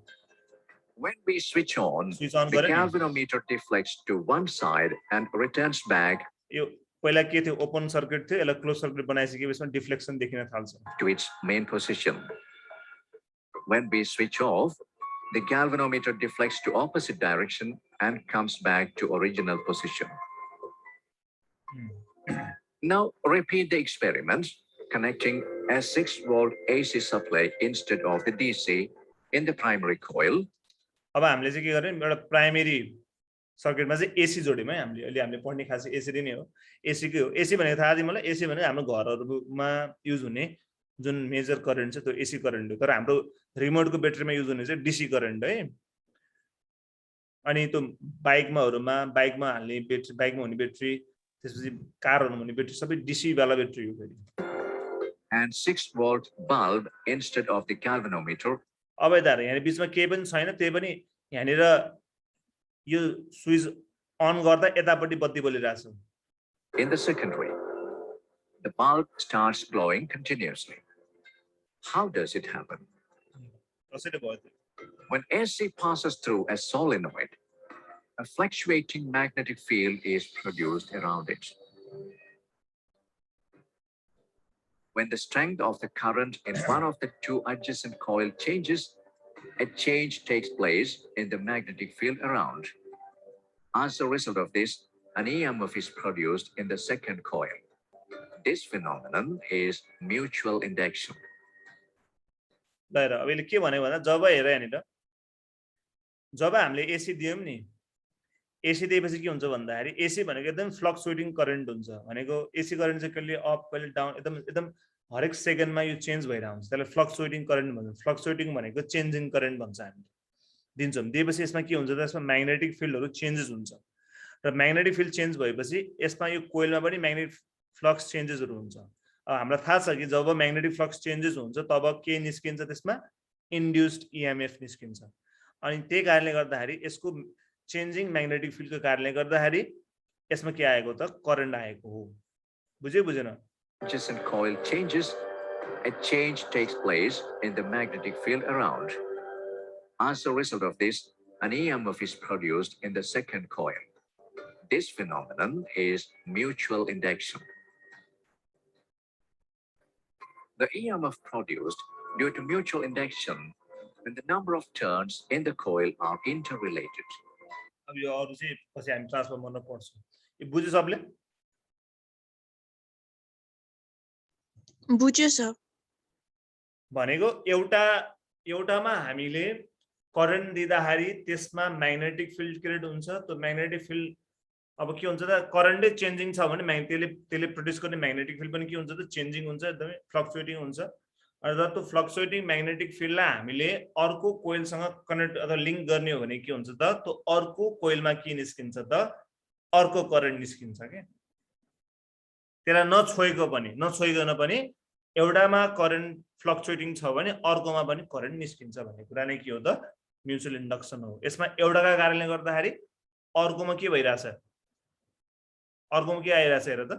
Speaker 7: When we switch on,
Speaker 1: Switch on
Speaker 7: the
Speaker 1: गरेर नि।
Speaker 7: galvanometer deflects to one side and returns back
Speaker 1: यो पहिला के थियो ओपन सर्किट थियो यसलाई क्लोज सर्किट बनाइसकेपछि डिफ्लेक्सन देखिन थाल्छ
Speaker 7: to its main position. When we switch off, the galvanometer deflects to opposite direction and comes back to original position. Now repeat the experiment, connecting a 6-volt AC supply instead of the DC in the primary coil.
Speaker 1: अब हामीले चाहिँ के गर्यौं एउटा primary सर्किटमा चाहिँ AC जोड्यौं है हामीले अहिले हामीले पढ्ने खास एसी नै हो एसी के हो एसी भनेको थाहा थियो मलाई एसी भनेको हाम्रो घरहरुमा युज हुने जुन मेजर करेन्ट छ त्यो एसी करेन्ट हो तर हाम्रो रिमोटको ब्याट्रीमा युज हुने चाहिँ डीसी करेन्ट है अनि त्यो बाइकमा हाल्ने ब्याट्री बाइकमा हुने ब्याट्री त्यसपछि कारहरुमा हुने ब्याट्री सबै डीसी वाला ब्याट्री हो फेरि
Speaker 7: And 6-volt bulb instead of the galvanometer.
Speaker 1: अब यता यहाँ बीचमा केही पनि छैन त्यही पनि यहाँनिर यो स्विच अन गर्दा यतापट्टि बत्ती बलिरहेछ
Speaker 7: In the secondary, the bulb starts glowing continuously. How does it happen?
Speaker 1: कसरी भयो त्यो
Speaker 7: When AC passes through a solenoid, a fluctuating magnetic field is produced around it. When the strength of the current in one of the two adjacent coils changes, a change takes place in the magnetic field around. As a result of this, an EMF is produced in the second coil. This phenomenon is mutual induction.
Speaker 1: ल हेर अब यसले के भन्यो भन्दा जब हेर यहाँनिर जब हामीले एसी दियौं नि एसी दिएपछि के हुन्छ भन्दाखेरि एसी भनेको एकदम फ्लक्चुएटिङ करेन्ट हुन्छ भनेको एसी करेन्ट चाहिँ कहिले अप कहिले डाउन एकदम एकदम हरेक सेकेन्डमा यो चेन्ज भइरहेको हुन्छ त्यसलाई फ्लक्चुएटिङ करेन्ट भन्छ फ्लक्चुएटिङ भनेको चेन्जिङ करेन्ट भन्छ हामीले दिन्छौँ दिएपछि यसमा के हुन्छ त यसमा म्याग्नेटिक फिल्डहरू चेन्जेस हुन्छ र म्याग्नेटिक फिल्ड चेन्ज भएपछि यसमा यो कोइलमा पनि म्याग्नेटिक फ्लक्स चेन्जेसहरू हुन्छ हामीलाई थाहा छ कि जब म्याग्नेटिक फ्लक्स चेन्जेस हुन्छ तब के निस्किन्छ त्यसमा इन्ड्युस्ड इएमएफ निस्किन्छ अनि त्यही कारणले गर्दाखेरि यसको चेन्जिङ म्याग्नेटिक फिल्डको कारणले गर्दाखेरि यसमा के आएको त करेन्ट आएको हो बुझ्यो बुझेन
Speaker 7: Adjacent coil changes, a change takes place in the magnetic field around. As a result of this, an EMF is produced in the second coil. This phenomenon is mutual induction. The EMF produced due to mutual induction when the number of turns in the coil are interrelated.
Speaker 1: अब यो अरु चाहिँ पछि हामी ट्रान्सफर्मरमा पढ्छौँ यो बुझ्यो सबले
Speaker 5: बुझ्यो सर
Speaker 1: भनेको एउटामा हामीले करेन्ट दिँदाखेरि त्यसमा म्याग्नेटिक फिल्ड क्रिएट हुन्छ त्यो म्याग्नेटिक फिल्ड अब के हुन्छ त करेन्टै चेन्जिङ छ भने त्यसले प्रोड्युस गर्ने म्याग्नेटिक फिल्ड पनि के हुन्छ त चेन्जिङ हुन्छ एकदमै फ्लक्चुएटिङ हुन्छ र त्यो फ्लक्चुएटिङ म्याग्नेटिक फिल्डलाई हामीले अर्को कोइलसँग कनेक्ट अथवा लिङ्क गर्ने हो भने के हुन्छ त त्यो अर्को कोइलमा के निस्किन्छ त अर्को करेन्ट निस्किन्छ के त्यसलाई नछोइकन पनि एउटामा करेन्ट फ्लक्चुएटिङ छ भने अर्कोमा पनि करेन्ट निस्किन्छ भन्ने कुरा नै के हो त म्युचुअल इन्डक्सन हो यसमा एउटाका कारणले गर्दाखेरि अर्कोमा के भइराछ अर्कोमा के आइराछ हेर त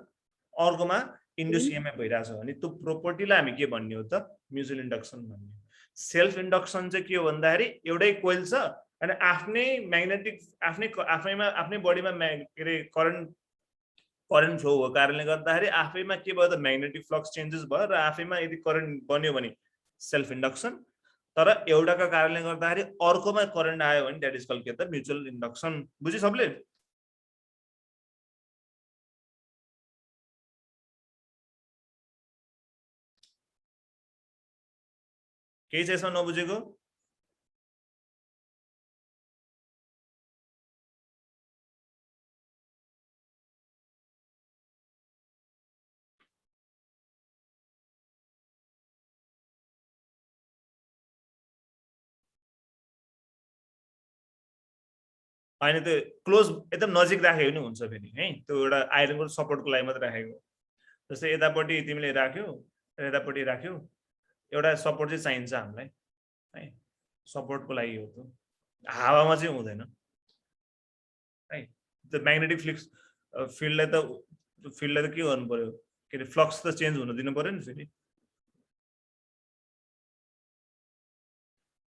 Speaker 1: अर्कोमा इन्ड्युस इएमएफ भइराछ भने त्यो प्रोपर्टीलाई हामी के भन्ने हो त म्युचुअल इन्डक्सन भन्ने सेल्फ इन्डक्सन चाहिँ के हो भन्दाखेरि एउटै कोइल छ अनि आफ्नै म्याग्नेटिक आफ्नै बडीमा के अरे करेन्ट फ्लो भएको कारणले गर्दाखेरि आफैमा के भयो त म्याग्नेटिक फ्लक्स चेन्जेस भयो र आफैमा यदि करेन्ट बन्यो भने सेल्फ इन्डक्सन तर एउटाका कारणले गर्दाखेरि अर्कोमा करेन्ट आयो भने द्याट इज कल्ड के त म्युचुअल इन्डक्सन बुझ्यो सबले केही छ यसमा नबुझेको होइन त्यो क्लोज एकदम नजिक राखेको नि हुन्छ फेरि है त्यो एउटा आइरनको सपोर्टको लागि मात्र राखेको जस्तै यतापट्टि तिमीले राख्यौ र यतापट्टि राख्यौ एउटा सपोर्ट चाहिँ चाहिन्छ हामीलाई है सपोर्टको लागि हो त्यो हावामा चाहिँ हुँदैन है त्यो म्याग्नेटिक फिल्डलाई त के गर्नु पर्यो के अरे फ्लक्स त चेन्ज हुन दिनु पर्यो नि फेरि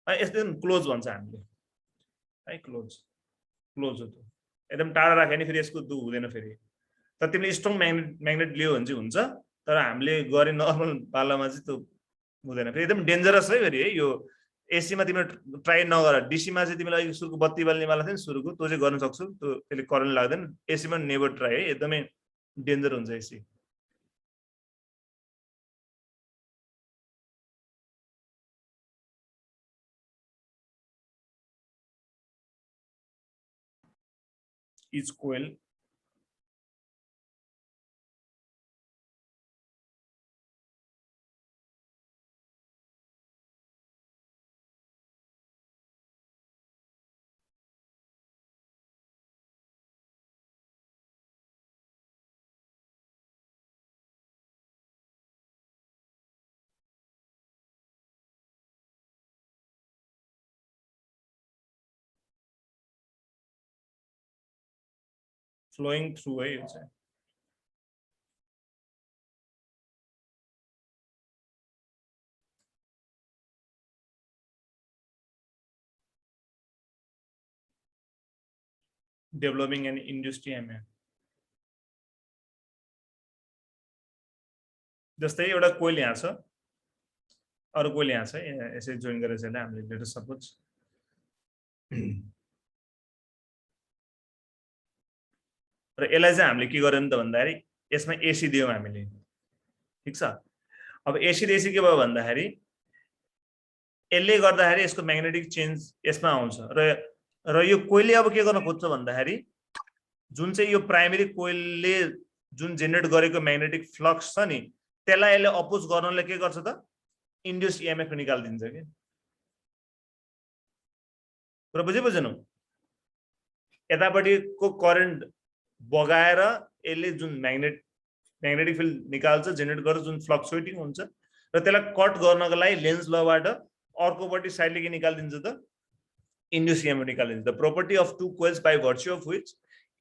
Speaker 1: एकदम क्लोज भन्छ हामीले है क्लोज हो त्यो एकदम टाढा राख्यो नि फेरि यसको दु हुँदैन फेरि तर तिमीले स्ट्रङ म्याग्नेट लियो भने चाहिँ हुन्छ तर हामीले गरे नर्मल पालामा चाहिँ त्यो हुँदैन फेरि एकदम डेन्जरस है फेरि है यो एसीमा तिमीले ट्राई नगर डीसीमा चाहिँ तिमीलाई सुरुको बत्ती बाल्नेवाला थियो नि सुरुको त्यो चाहिँ गर्न सक्छौ त्यो त्यसले करेन्ट लाग्दैन एसीमा नेभर ट्राई है एकदमै डेन्जर हुन्छ AC each coil flowing through है यो चाहिँ developing an induced EMF जस्तै एउटा कोइल यहाँ छ अरू कोही यहाँ छ यसरी जोइन गरेर चाहिँ हामीले लेट अस सपोज र यसलाई चाहिँ हामीले के गर्यौं त भन्दाखेरि यसमा एसी दियौं हामीले ठीक छ अब एसी एसी के भयो भन्दाखेरि यसले गर्दाखेरि यसको म्याग्नेटिक चेन्ज यसमा आउँछ र यो कोइलले अब के गर्न खोज्छ भन्दाखेरि जुन चाहिँ यो प्राइमरी कोइलले जुन जेनेरेट गरेको म्याग्नेटिक फ्लक्स छ नि त्यसलाई यसले अपोज गर्नले के गर्छ त इन्ड्युस ईएमएफ निकाल्दिन्छ के र बुझेनौ यतापट्टिको करेन्ट बगाएर यसले जुन म्याग्नेटिक फिल्ड निकाल्छ जेनेरेट गरेर जुन फ्लक्चुएटिङ हुन्छ र त्यसलाई कट गर्नको लागि लेन्स लबाट अर्कोपट्टि साइडले के निकाल्दिन्छ त इन्ड्युस ईएमएफ निकाल्दिन्छ the property of two coils by virtue of which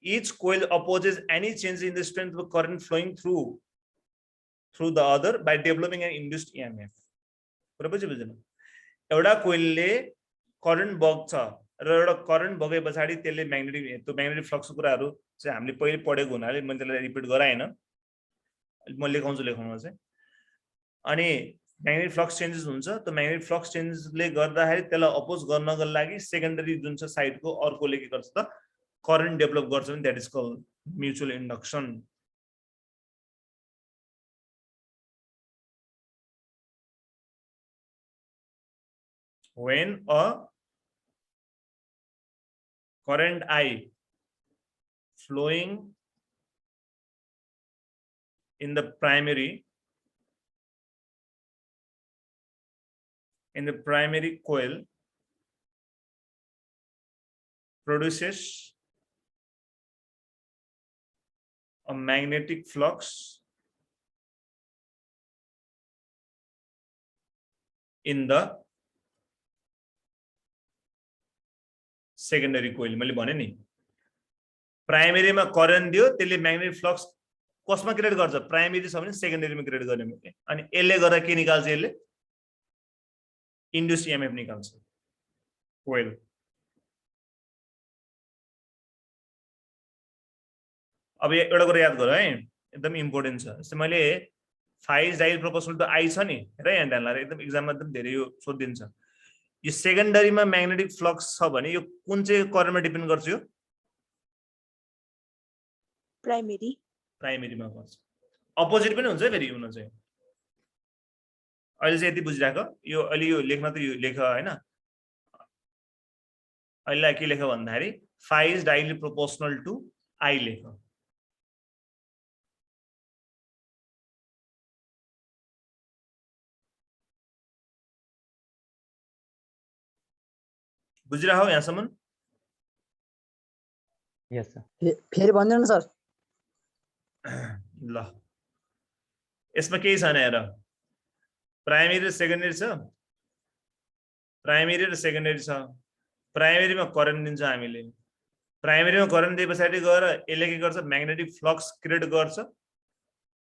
Speaker 1: each coil opposes any change in the strength of current flowing through the other by developing an induced EMF. बुझेन एउटा कोइलले current बग्छ र एउटा current बगे पछाडी त्यसले magnetic फ्लक्सको कुराहरु चाहिँ हामीले पहिले पढेको हुनाले मैले त्यसलाई रिपिट गराएन म लेखाउनुमा चाहिँ अनि म्याग्नेटिक फ्लक्स चेन्जेस हुन्छ त्यो म्याग्नेटिक फ्लक्स चेन्जले गर्दाखेरि त्यसलाई अपोज गर्नको लागि सेकेन्डरी जुन छ साइडको अर्कोले के गर्छ त current develop गर्छ भने that is called mutual induction. When a current I flowing in the primary coil produces a magnetic flux in the secondary coil मैले भने नि प्राइमरीमा करेन्ट दियो त्यसले म्याग्नेटिक फ्लक्स कसमा क्रिएट गर्छ प्राइमरी छ भने सेकेन्डरीमा क्रिएट गर्ने मैले अनि यसले गर्दा के निकाल्छ यसले इन्ड्युस ईएमएफ निकाल्छ कोइल अब एउटा कुरा याद गर है एकदम इम्पोर्टेन्ट छ जस्तै मैले phi is diagonal proportional to I छ नि हेर यहाँ ध्यान लगाएर एकदम एक्जाममा एकदम धेरै यो सोधिन्छ यो सेकेन्डरीमा म्याग्नेटिक फ्लक्स छ भने यो कुन चाहिँ करेन्टमा डिपेन्ड गर्छ यो प्राइमरीमा गर्छ अपोजिट पनि हुन्छ फेरि हुन चाहिँ अहिले चाहिँ यति बुझिराख यो अलि यो लेख्न त यो लेख हैन अहिले के लेख भन्दाखेरि phi is diagonally proportional to I लेख बुझिराखौ यहाँसम्म
Speaker 6: यस सर
Speaker 3: फेरि भन्दैन सर
Speaker 1: ल यसमा केही छैन हेर प्राइमरी र सेकेन्डरी छ प्राइमरीमा करेन्ट दिन्छ हामीले प्राइमरीमा करेन्ट दिए पछाडी गएर यसले के गर्छ म्याग्नेटिक फ्लक्स क्रिएट गर्छ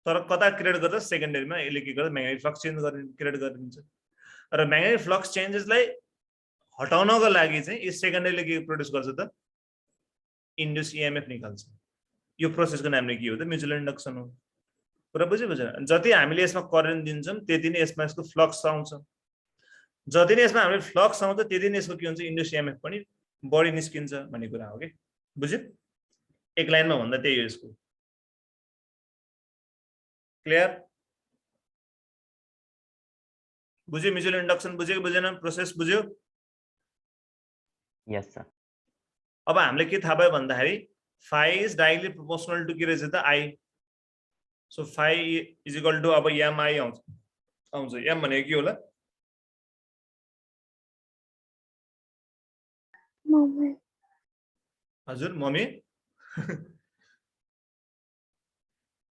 Speaker 1: तर कता क्रिएट गर्छ सेकेन्डरीमा यसले के गर्छ म्याग्नेटिक फ्लक्स चेन्ज क्रिएट गरिदिन्छ र म्याग्नेटिक फ्लक्स चेन्जेसलाई हटाउनको लागि चाहिँ यो सेकेन्डरीले के प्रोड्युस गर्छ त इन्ड्युस ईएमएफ निकाल्छ यो प्रोसेसको नाम के हो त म्युचुअल इन्डक्सन हो कुरा बुझेन जति हामीले यसमा करेन्ट दिन्छौं त्यति नै यसमा यसको फ्लक्स आउँछ जति नै यसमा हामीले फ्लक्स आउँछ त्यति नै यसको के हुन्छ इन्ड्युस ईएमएफ पनि बढी निस्किन्छ भन्ने कुरा हो के बुझ्यो एक लाइनमा भन्दा त्यही हो यसको क्लियर बुझ्यो म्युचुअल इन्डक्सन बुझ्यो कि बुझेन प्रोसेस बुझ्यो
Speaker 6: यस सर
Speaker 1: अब हामीले के थाहा भयो भन्दाखेरि phi is diagonally proportional to के रहेछ त I so phi is equal to अब mi आउँछ m भनेको के होला
Speaker 2: मम्मी
Speaker 1: हजुर मम्मी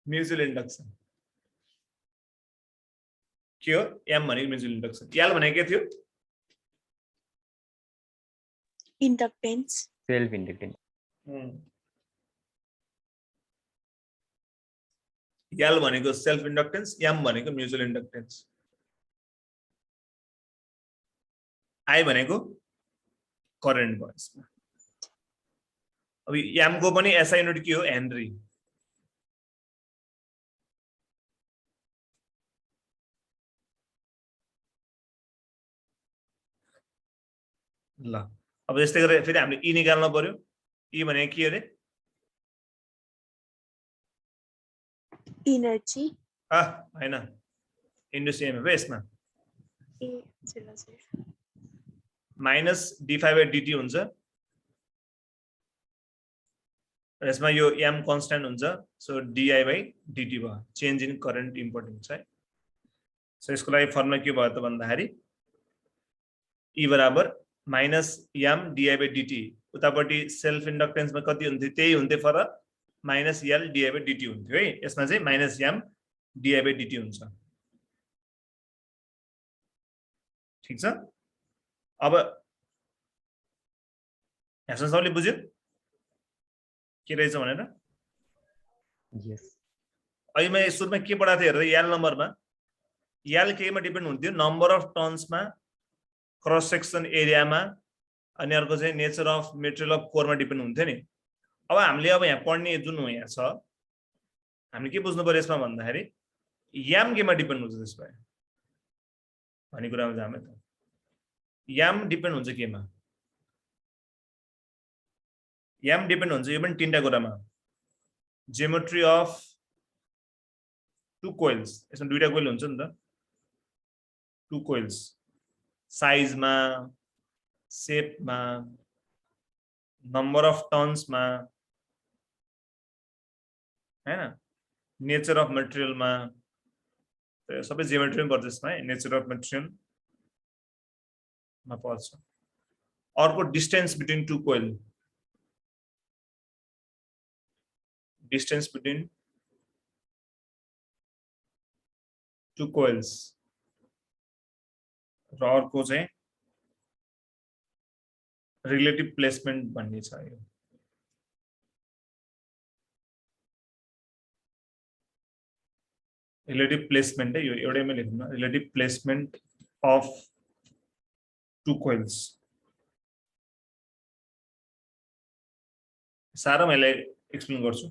Speaker 1: म्युचुअल इन्डक्सन के हो m भनेको म्युचुअल इन्डक्सन l भनेको के थियो
Speaker 5: Inductance.
Speaker 6: सेल्फ इन्डक्टेन्स
Speaker 1: L भनेको सेल्फ इन्डक्टेन्स m भनेको म्युचुअल इन्डक्टेन्स I भनेको करेन्ट भयो यसमा अब m को पनि SI युनिट के हो हेनरी ल अब यस्तै गरेर फेरि हामीले ई निकाल्न पर्यो ई भने के अरे
Speaker 5: इनर्जी
Speaker 1: हैन इन्डु सीएमएफ यसमा
Speaker 5: ए हजुर हजुर
Speaker 1: माइनस d5/dt हुन्छ यसमा यो m कन्स्ट्यान्ट हुन्छ सो di/dt भयो चेन्ज इन करेन्ट इम्पोर्टेन्ट छ है सो यसको लागि फर्मुला के भयो त भन्दाखेरि e बराबर माइनस m di/dt उतापट्टि सेल्फ इन्डक्टेन्समा कति हुन्थ्यो त्यही हुन्थ्यो फरक माइनस l di/dt हुन्थ्यो है यसमा चाहिँ माइनस m di/dt हुन्छ ठीक छ अब यहाँसम्म सबैले बुझ्यो के रहेछ भनेर
Speaker 3: यस
Speaker 1: अहिले मैले सुरुमा के पढाएको थिएँ हेरेर यल नम्बरमा यल केमा डिपेन्ड हुन्थ्यो नम्बर अफ टर्न्समा क्रस सेक्सन एरियामा अनि अर्को चाहिँ nature of material of korma depend हुन्थ्यो नि अब हामीले अब यहाँ पढ्ने जुन यहाँ छ हामीले के बुझ्नु पर्यो यसमा भन्दाखेरि याम केमा डिपेन्ड हुन्छ त्यसमा भन्ने कुरामा जामे त याम डिपेन्ड हुन्छ केमा याम डिपेन्ड हुन्छ यो पनि तीनटा कुरामा ज्योमेट्री अफ टु कोइल्स यसमा दुईटा कोइल हुन्छ नि त टु कोइल्स साइजमा शेपमा नम्बर अफ टर्न्समा हैन नेचर अफ मटेरियलमा सबै ज्योमेट्री पर्छ यसमा है नेचर अफ मटेरियल मा पर्छ अर्को distance between to coil distance between to coils र अर्को चाहिँ रिलेटिभ प्लेसमेन्ट भन्ने छ यो रिलेटिभ प्लेसमेन्ट है यो एउटैमा लेख्नु relative placement of two coils सारा मैले एक्सप्लेन गर्छु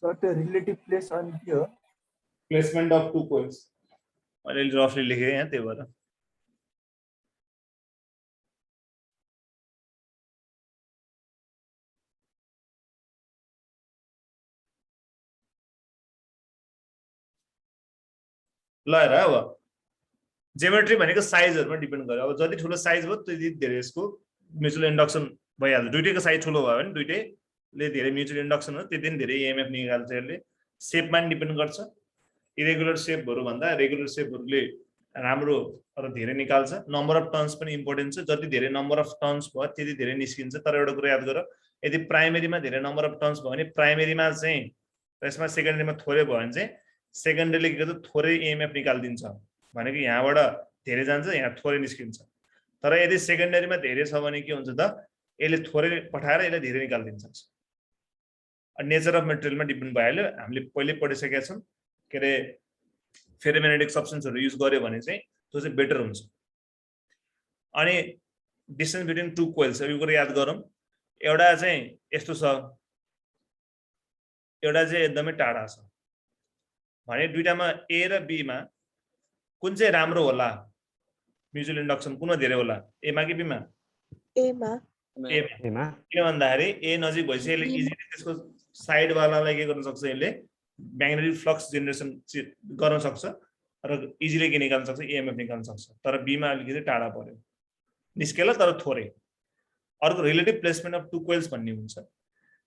Speaker 6: So the relative place on here.
Speaker 1: Placement of two coils मैले रफली लेखेँ यहाँ त्यही भएर ल हेर अब ज्योमेट्री भनेको साइजहरुमा डिपेन्ड गर्यो अब जति ठुलो साइज भयो त्यति धेरै यसको म्युचुअल इन्डक्सन भइहाल्छ दुईटैको साइज ठुलो भयो भने दुईटैले धेरै म्युचुअल इन्डक्सन हो त्यति नै धेरै इएमएफ निकाल्छ यसले शेपमा नि डिपेन्ड गर्छ इरेगुलर शेपहरु भन्दा रेगुलर शेपहरुले राम्रो र धेरै निकाल्छ नम्बर अफ टर्न्स पनि इम्पोर्टेन्ट छ जति धेरै नम्बर अफ टर्न्स भयो त्यति धेरै निस्किन्छ तर एउटा कुरा याद गर यदि प्राइमेरीमा धेरै नम्बर अफ टर्न्स भयो भने प्राइमेरीमा चाहिँ यसमा सेकेन्डरीमा थोरै भयो भने चाहिँ सेकेन्डरीले के गर्छ थोरै इएमएफ निकाल्दिन्छ भनेको यहाँबाट धेरै जान्छ यहाँ थोरै निस्किन्छ तर यदि सेकेन्डरीमा धेरै छ भने के हुन्छ त यसले थोरै पठाएर यसले धेरै निकाल्दिन्छ नेचर अफ मटेरियलमा डिपेन्ड भइहाल्यो हामीले पहिले पढिसकेका छौं के रे फेरोम्याग्नेटिक सब्स्टेन्सहरु युज गर्यो भने चाहिँ त्यो चाहिँ बेटर हुन्छ अनि डिस्टेन्स बिट्विन टु कोइल्स यो कुरा याद गरौँ एउटा चाहिँ यस्तो छ एउटा चाहिँ एकदमै टाढा छ भने दुईटामा ए र बी मा कुन चाहिँ राम्रो होला म्युचुअल इन्डक्सन कुनमा धेरै होला ए मा कि बी मा
Speaker 5: ए मा
Speaker 1: किन भन्दाखेरि ए नजिक भइसक्यो यसले इजिली त्यसको साइड वालालाई के गर्न सक्छ यसले म्याग्नेटिक फ्लक्स जेनेरेसन गर्न सक्छ र इजिली के निकाल्न सक्छ इएमएफ निकाल्न सक्छ तर बी मा अलिकति टाढा पर्यो निस्केला तर थोरै अर्को relative placement of two coils भन्ने हुन्छ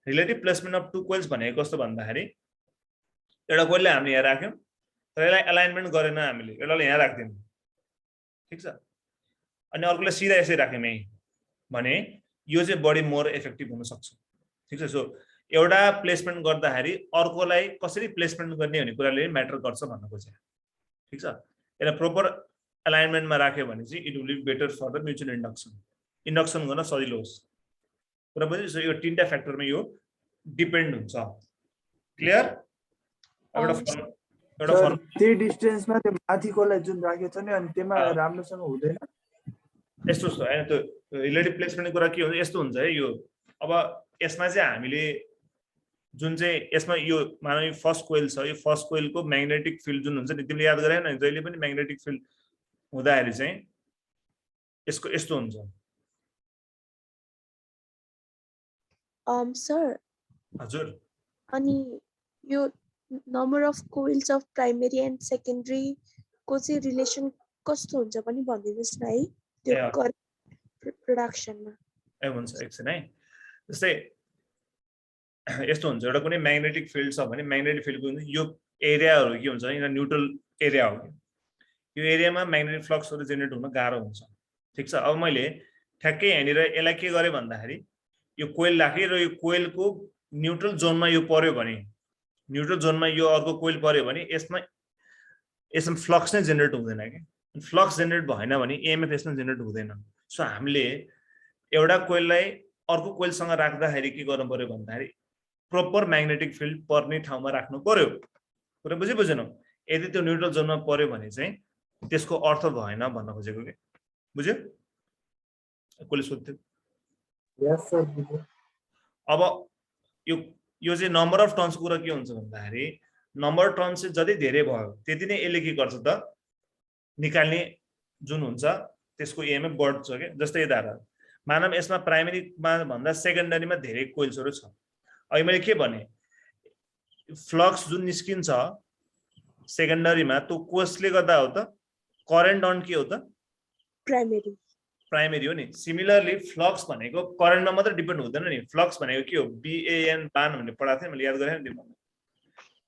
Speaker 1: relative placement of two coils भनेको कस्तो भन्दाखेरि एउटा कोइलले हामीले यहाँ राख्यौं तर यसलाई अलाइनमेन्ट गरेन हामीले एउटाले यहाँ राख्दियौं ठीक छ अनि अर्कोले सिधा यसै राख्यौं यही भने यो चाहिँ बडी मोर इफेक्टिभ हुन सक्छ ठीक छ सो एउटा प्लेसमेन्ट गर्दाखेरि अर्कोलाई कसरी प्लेसमेन्ट गर्ने भन्ने कुराले म्याटर गर्छ भन्न खोजे ठीक छ यसलाई प्रोपर अलाइनमेन्टमा राख्यो भने चाहिँ it will be better for the mutual induction गर्न सजिलो होस् कुरा बुझ्यो यो तीनटा फ्याक्टरमा यो डिपेन्ड हुन्छ क्लियर
Speaker 6: सर त्यही डिस्टेन्समा त्यो माथिकोलाई जुन राखेको छ नि अनि त्यसमा राम्रोसँग हुँदैन
Speaker 1: यस्तो छ हैन त्यो रिलेटिभ प्लेसमेन्टको कुरा के हुन्छ यस्तो हुन्छ है यो अब यसमा चाहिँ हामीले जुन चाहिँ यसमा यो मानव फर्स्ट कोइल छ यो फर्स्ट कोइलको म्याग्नेटिक फिल्ड जुन हुन्छ नि तिमीले याद गरेन नि जहिले पनि म्याग्नेटिक फिल्ड हुँदाखेरि चाहिँ यसको यस्तो हुन्छ
Speaker 5: सर
Speaker 1: हजुर
Speaker 5: अनि यो number of coils of primary and secondary को चाहिँ रिलेसन कस्तो हुन्छ पनि भनिदिनुहोस् न है त्यो प्रोडक्सनमा
Speaker 1: ए हुन्छ एकछिन है जस्तै यस्तो हुन्छ एउटा कुनै म्याग्नेटिक फिल्ड छ भने म्याग्नेटिक फिल्डको यो एरियाहरू के हुन्छ यिनीहरू न्युट्रल एरिया हो यो एरियामा म्याग्नेटिक फ्लक्सहरू जेनेरेट हुन गाह्रो हुन्छ ठिक छ अब मैले ठ्याक्कै यहाँनिर यसलाई के गरेँ भन्दाखेरि यो कोइल राखेँ र यो कोइलको न्युट्रल जोनमा यो पर्यो भने न्युट्रल जोनमा यो अर्को कोइल पर्यो भने यसमा फ्लक्स नै जेनेरेट हुँदैन कि फ्लक्स जेनेरेट भएन भने इएमएफ यसमा जेनेरेट हुँदैन सो हामीले एउटा कोइललाई अर्को कोइलसँग राख्दाखेरि के गर्नु पर्यो भन्दाखेरि प्रोपर म्याग्नेटिक फिल्ड पर्ने ठाउँमा राख्नु पर्यो कुरा बुझेनौ यदि त्यो न्युट्रल जोनमा पर्यो भने चाहिँ त्यसको अर्थ भएन भन्न खोजेको के बुझ्यो कसले सोध्थ्यो
Speaker 6: यस सर
Speaker 1: अब यो चाहिँ नम्बर अफ टर्न्स कुरा के हुन्छ भन्दाखेरि नम्बर अफ टर्न्स चाहिँ जति धेरै भयो त्यति नै यसले के गर्छ त निकाल्ने जुन हुन्छ त्यसको इएमएफ बढ्छ के जस्तै यता मानव यसमा प्राइमेरीमा भन्दा सेकेन्डरीमा धेरै कोइल्सहरू छ अहिले मैले के भने फ्लक्स जुन निस्किन्छ सेकेन्डरीमा त्यो कोसले गर्दा हो त करेन्ट अन के हो त प्राइमेरी हो नि सिमिलरली फ्लक्स भनेको करेन्टमा मात्र डिपेन्ड हुँदैन नि फ्लक्स भनेको के हो BAN बान भनेर पढाएको थिएँ मैले याद गरेँ नि त्यो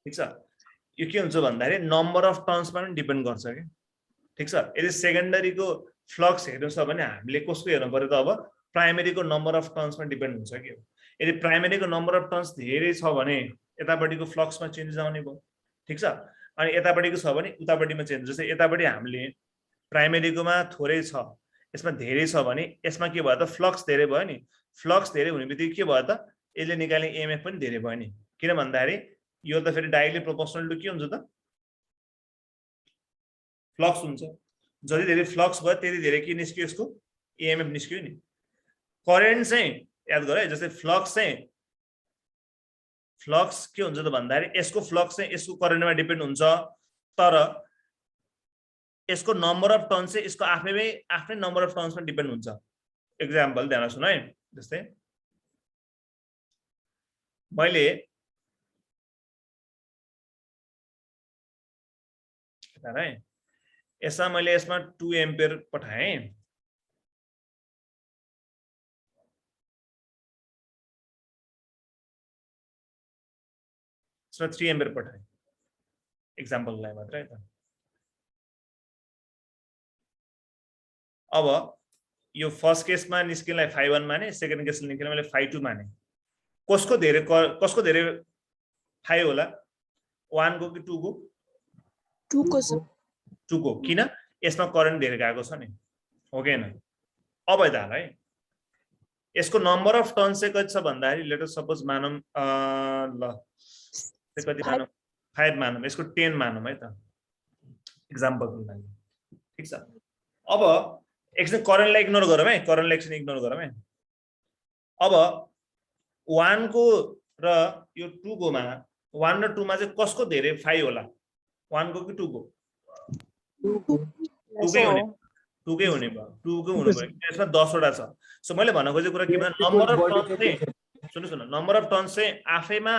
Speaker 1: ठिक छ यो के हुन्छ भन्दाखेरि नम्बर अफ टर्न्समा पनि डिपेन्ड गर्छ कि ठिक छ यदि सेकेन्डरीको फ्लक्स हेर्नु छ भने हामीले कसको हेर्नु पर्यो त अब प्राइमेरीको नम्बर अफ टर्न्समा डिपेन्ड हुन्छ कि यदि प्राइमेरीको नम्बर अफ टर्न्स धेरै छ भने यतापट्टिको फ्लक्समा चेन्जेस आउने भयो ठिक छ अनि यतापट्टिको छ भने उतापट्टिमा चेन्ज जस्तै यतापट्टि हामीले प्राइमेरीकोमा थोरै छ यसमा धेरै छ भने यसमा के भयो त फ्लक्स धेरै भयो नि फ्लक्स धेरै हुने बित्तिकै के भयो त यसले निकाल्ने इएमएफ पनि धेरै भयो नि किन भन्दाखेरि यो त फेरि डाइरेक्टली प्रोपोर्सनल टु के हुन्छ त फ्लक्स हुन्छ जति धेरै फ्लक्स भयो त्यति धेरै के निस्क्यो यसको इएमएफ निस्क्यो नि करेन्ट चाहिँ याद गर है जस्तै फ्लक्स के हुन्छ त भन्दाखेरि यसको फ्लक्स चाहिँ यसको करेन्टमा डिपेन्ड हुन्छ तर यसको नम्बर अफ टर्न्स चाहिँ यसको आफ्नै नम्बर अफ टर्न्समा डिपेन्ड हुन्छ एक्जाम्पल ध्यान सुन है जस्तै मैले यसमा 2 एम्पियर पठाएँ इसमें 3 एम्पियर पठाएँ एक्जाम्पललाई मात्र है त अब यो फर्स्ट केसमा निस्किनलाई phi1 माने सेकेन्ड केसमा निस्किन मैले phi2 माने कसको धेरै phi होला 1 को कि 2 को
Speaker 5: 2 को
Speaker 1: 2 को किन यसमा करेन्ट धेरै गएको छ नि हो कि हैन अब यता है यसको नम्बर अफ टर्न्स चाहिँ कति छ भन्दाखेरि लेट अस सपोज मानम ल कति मानम 5 मानम यसको 10 मानम है त एक्जाम्पलको लागि ठीक छ अब एकछिन करेन्टलाई इग्नोर गरौँ है करेन्टलाई एकछिन इग्नोर गरौँ है अब 1 को र यो 2 को मा 1 र 2 मा चाहिँ कसको धेरै phi होला 1 को कि 2 को 2 कै हुने 2 कै हुने भयो 2 को हुनु भयो यसमा 10 वटा छ सो मैले भन्न खोजेको कुरा के भन्दा नम्बर अफ टर्न्स चाहिँ सुन्नु नम्बर अफ टर्न्स चाहिँ आफैमा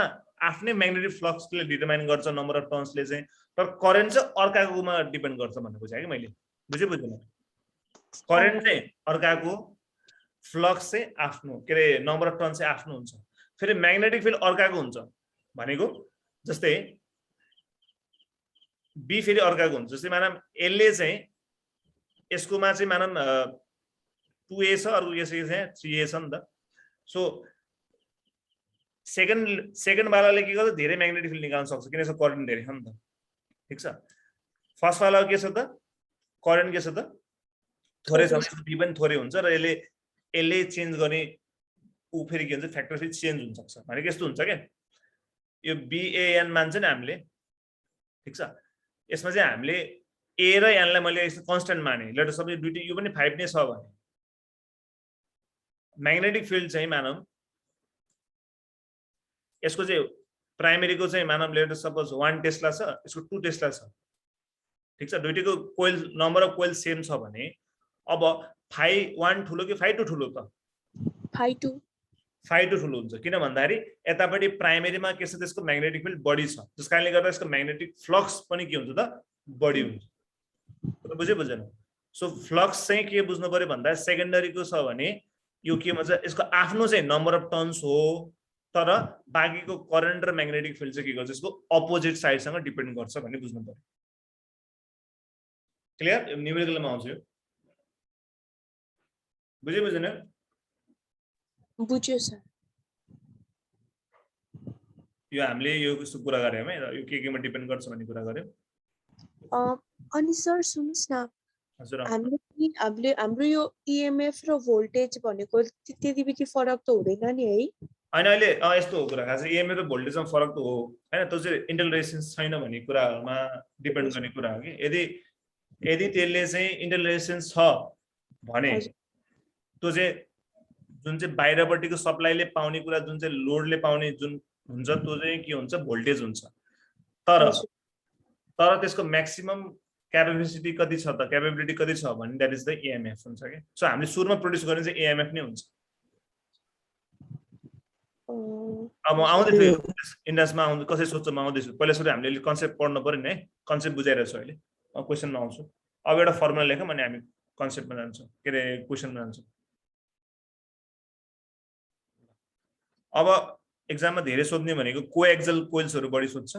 Speaker 1: आफ्नै म्याग्नेटिक फ्लक्सले डिटरमाइन गर्छ नम्बर अफ टर्न्सले चाहिँ तर करेन्ट चाहिँ अर्काकोमा डिपेन्ड गर्छ भन्ने खोजेँ कि मैले बुझेन करेन्ट चाहिँ अर्काको फ्लक्स चाहिँ आफ्नो के रे नम्बर अफ टर्न्स चाहिँ आफ्नो हुन्छ फेरि म्याग्नेटिक फिल्ड अर्काको हुन्छ भनेको जस्तै बी फेरि अर्काको हुन्छ जस्तै मानम यसले चाहिँ यसकोमा चाहिँ मानम 2a छ अर्को के चाहिँ 3a छ नि त सो सेकेन्ड वालाले के गर्छ धेरै म्याग्नेटिक फिल्ड निकाल्न सक्छ किन यसको करेन्ट धेरै छ नि त ठीक छ फर्स्ट वाला के छ त करेन्ट के छ त थोरै छ यसको भी पनि थोरै हुन्छ र यसले चेन्ज गर्ने उ फेरि के हुन्छ फ्याक्टर फेरि चेन्ज हुन सक्छ भनेको यस्तो हुन्छ के यो BAN मान्छ नि हामीले ठीक छ यसमा चाहिँ हामीले A र N लाई मैले यस्तो कन्स्टेन्ट माने लेटर सबै दुईटै यो पनि 5 नै छ भने म्याग्नेटिक फिल्ड चाहिँ मानौं यसको चाहिँ प्राइमेरीको चाहिँ मानौं लेटर सपोज 1 टेस्ला छ यसको 2 टेस्ला छ ठीक छ दुईटैको कोइल नम्बर अफ कोइल सेम छ भने अब phi1 ठुलो कि phi2 ठुलो त phi2 ठुलो हुन्छ किन भन्दाखेरि यतापटि प्राइमेरीमा के छ त्यसको म्याग्नेटिक फिल्ड बढी छ त्यसकारणले गर्दा यसको म्याग्नेटिक फ्लक्स पनि के हुन्छ त बढी हुन्छ बुझेन सो फ्लक्स चाहिँ के बुझ्नु पर्यो भन्दा सेकेन्डरीको छ भने यो के भन्छ यसको आफ्नो चाहिँ नम्बर अफ टर्न्स हो तर बाँकीको करेन्ट र म्याग्नेटिक फिल्ड चाहिँ के गर्छ यसको अपोजिट साइडसँग डिपेन्ड गर्छ भन्ने बुझ्नु पर्यो क्लियर न्यूमेरिकलमा आउँछ यो बुझेन
Speaker 5: बुझ्यो सर
Speaker 1: यो हामीले यो कस्तो कुरा गर्यौं है यो केमा डिपेन्ड गर्छ भन्ने कुरा गर्यौं
Speaker 5: अनि सर सुन्नुस् न
Speaker 1: हजुर
Speaker 5: हाम्रो यो EMF र भोल्टेज भनेको त्यति बिति फरक त हुँदैन नि है
Speaker 1: हैन अहिले यस्तो हो कुरा खास EMF र भोल्टेजमा फरक त हो हैन त्यो चाहिँ इन्टरलेसन छैन भन्ने कुराहरुमा डिपेन्ड गर्ने कुरा हो कि यदि त्यसले चाहिँ इन्टरलेसन छ भने त्यो चाहिँ जुन चाहिँ बाहिरपट्टिको सप्लाईले पाउने कुरा जुन चाहिँ लोडले पाउने जुन हुन्छ त्यो चाहिँ के हुन्छ भोल्टेज हुन्छ तर त्यसको म्याक्सिमम क्यापेबिलिटी कति छ त क्यापेबिलिटी कति छ भने दैट इज द EMF हुन्छ के सो हामीले सुरुमा प्रोड्युस गर्ने चाहिँ EMF नै हुन्छ अब आउँदै इन्डसमा आउँदै कसै सोच्नमा आउँदैछु पहिला सुरु हामीले कन्सेप्ट पढ्नु पर्यो नि है कन्सेप्ट बुझाइरहेको छु अहिले क्वेशनमा आउँछु अब एउटा फर्मुला लेखौँ अनि हामी कन्सेप्टमा जान्छौँ के रे क्वेशनमा जान्छौँ अब एक्जाममा धेरै सोध्ने भनेको कोएक्सियल कोइल्सहरु बढी सोध्छ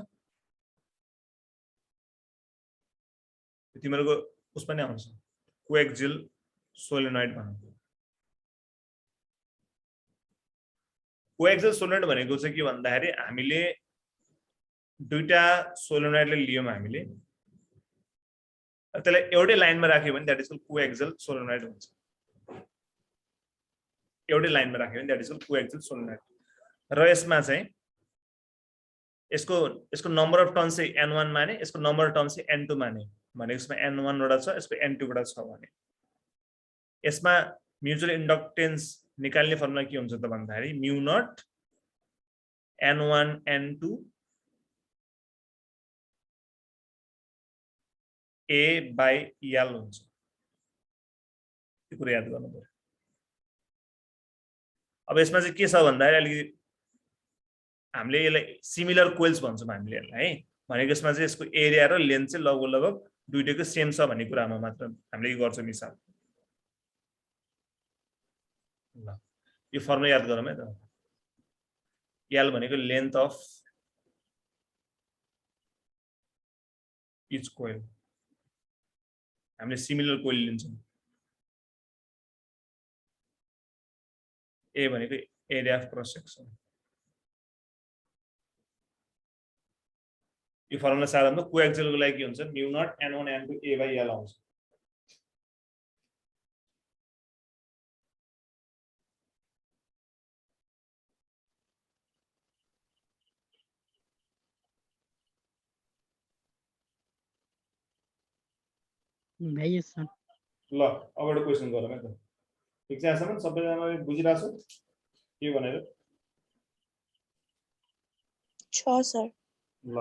Speaker 1: तिमीहरुको उसमा नै आउँछ कोएक्सियल सोलेनोइड भनेको कोएक्सियल सोलेनोइड भनेको चाहिँ के भन्दाखेरि हामीले दुईटा सोलेनोइडले लियौं हामीले त्यसलाई एउटै लाइनमा राख्यो भने that is called coaxial solenoid हुन्छ एउटै लाइनमा राख्यो भने that is called coaxial solenoid र यसमा चाहिँ यसको नम्बर अफ टर्न्स चाहिँ N1 माने यसको नम्बर अफ टर्न्स चाहिँ N2 माने भनेको यसमा N1 वटा छ यसको N2 वटा छ भने यसमा म्युचुअल इन्डक्टेन्स निकाल्ने फर्मुला के हुन्छ त भन्दाखेरि म्यु not N1 N2 A by L हुन्छ यो कुरा याद गर्नु पर्यो अब यसमा चाहिँ के छ भन्दाखेरि अलि हामीले यसलाई सिमिलर कोइल्स भन्छौं हामीले यसलाई है भनेको यसमा चाहिँ यसको एरिया र लेन्थ चाहिँ लगभग दुईटैको सेम छ भन्ने कुरामा मात्र हामीले यो गर्छौं मिसाल ल यो फर्मुला याद गरौँ है त L भनेको लेन्थ अफ इच कोइल हामीले सिमिलर कोइल लिन्छौं A भनेको एरिया अफ क्रस सेक्सन यो फर्मुला साधारणतः कोएक्सियलको लागि के हुन्छ म्यु not N1 N2 A by L आउँछ
Speaker 3: भाइ सर
Speaker 1: ल अब एउटा क्वेशन गरौँ है त ठीक छ यहाँसम्म सबैजनाले बुझिराछौ के भनेर
Speaker 5: छ सर
Speaker 1: ल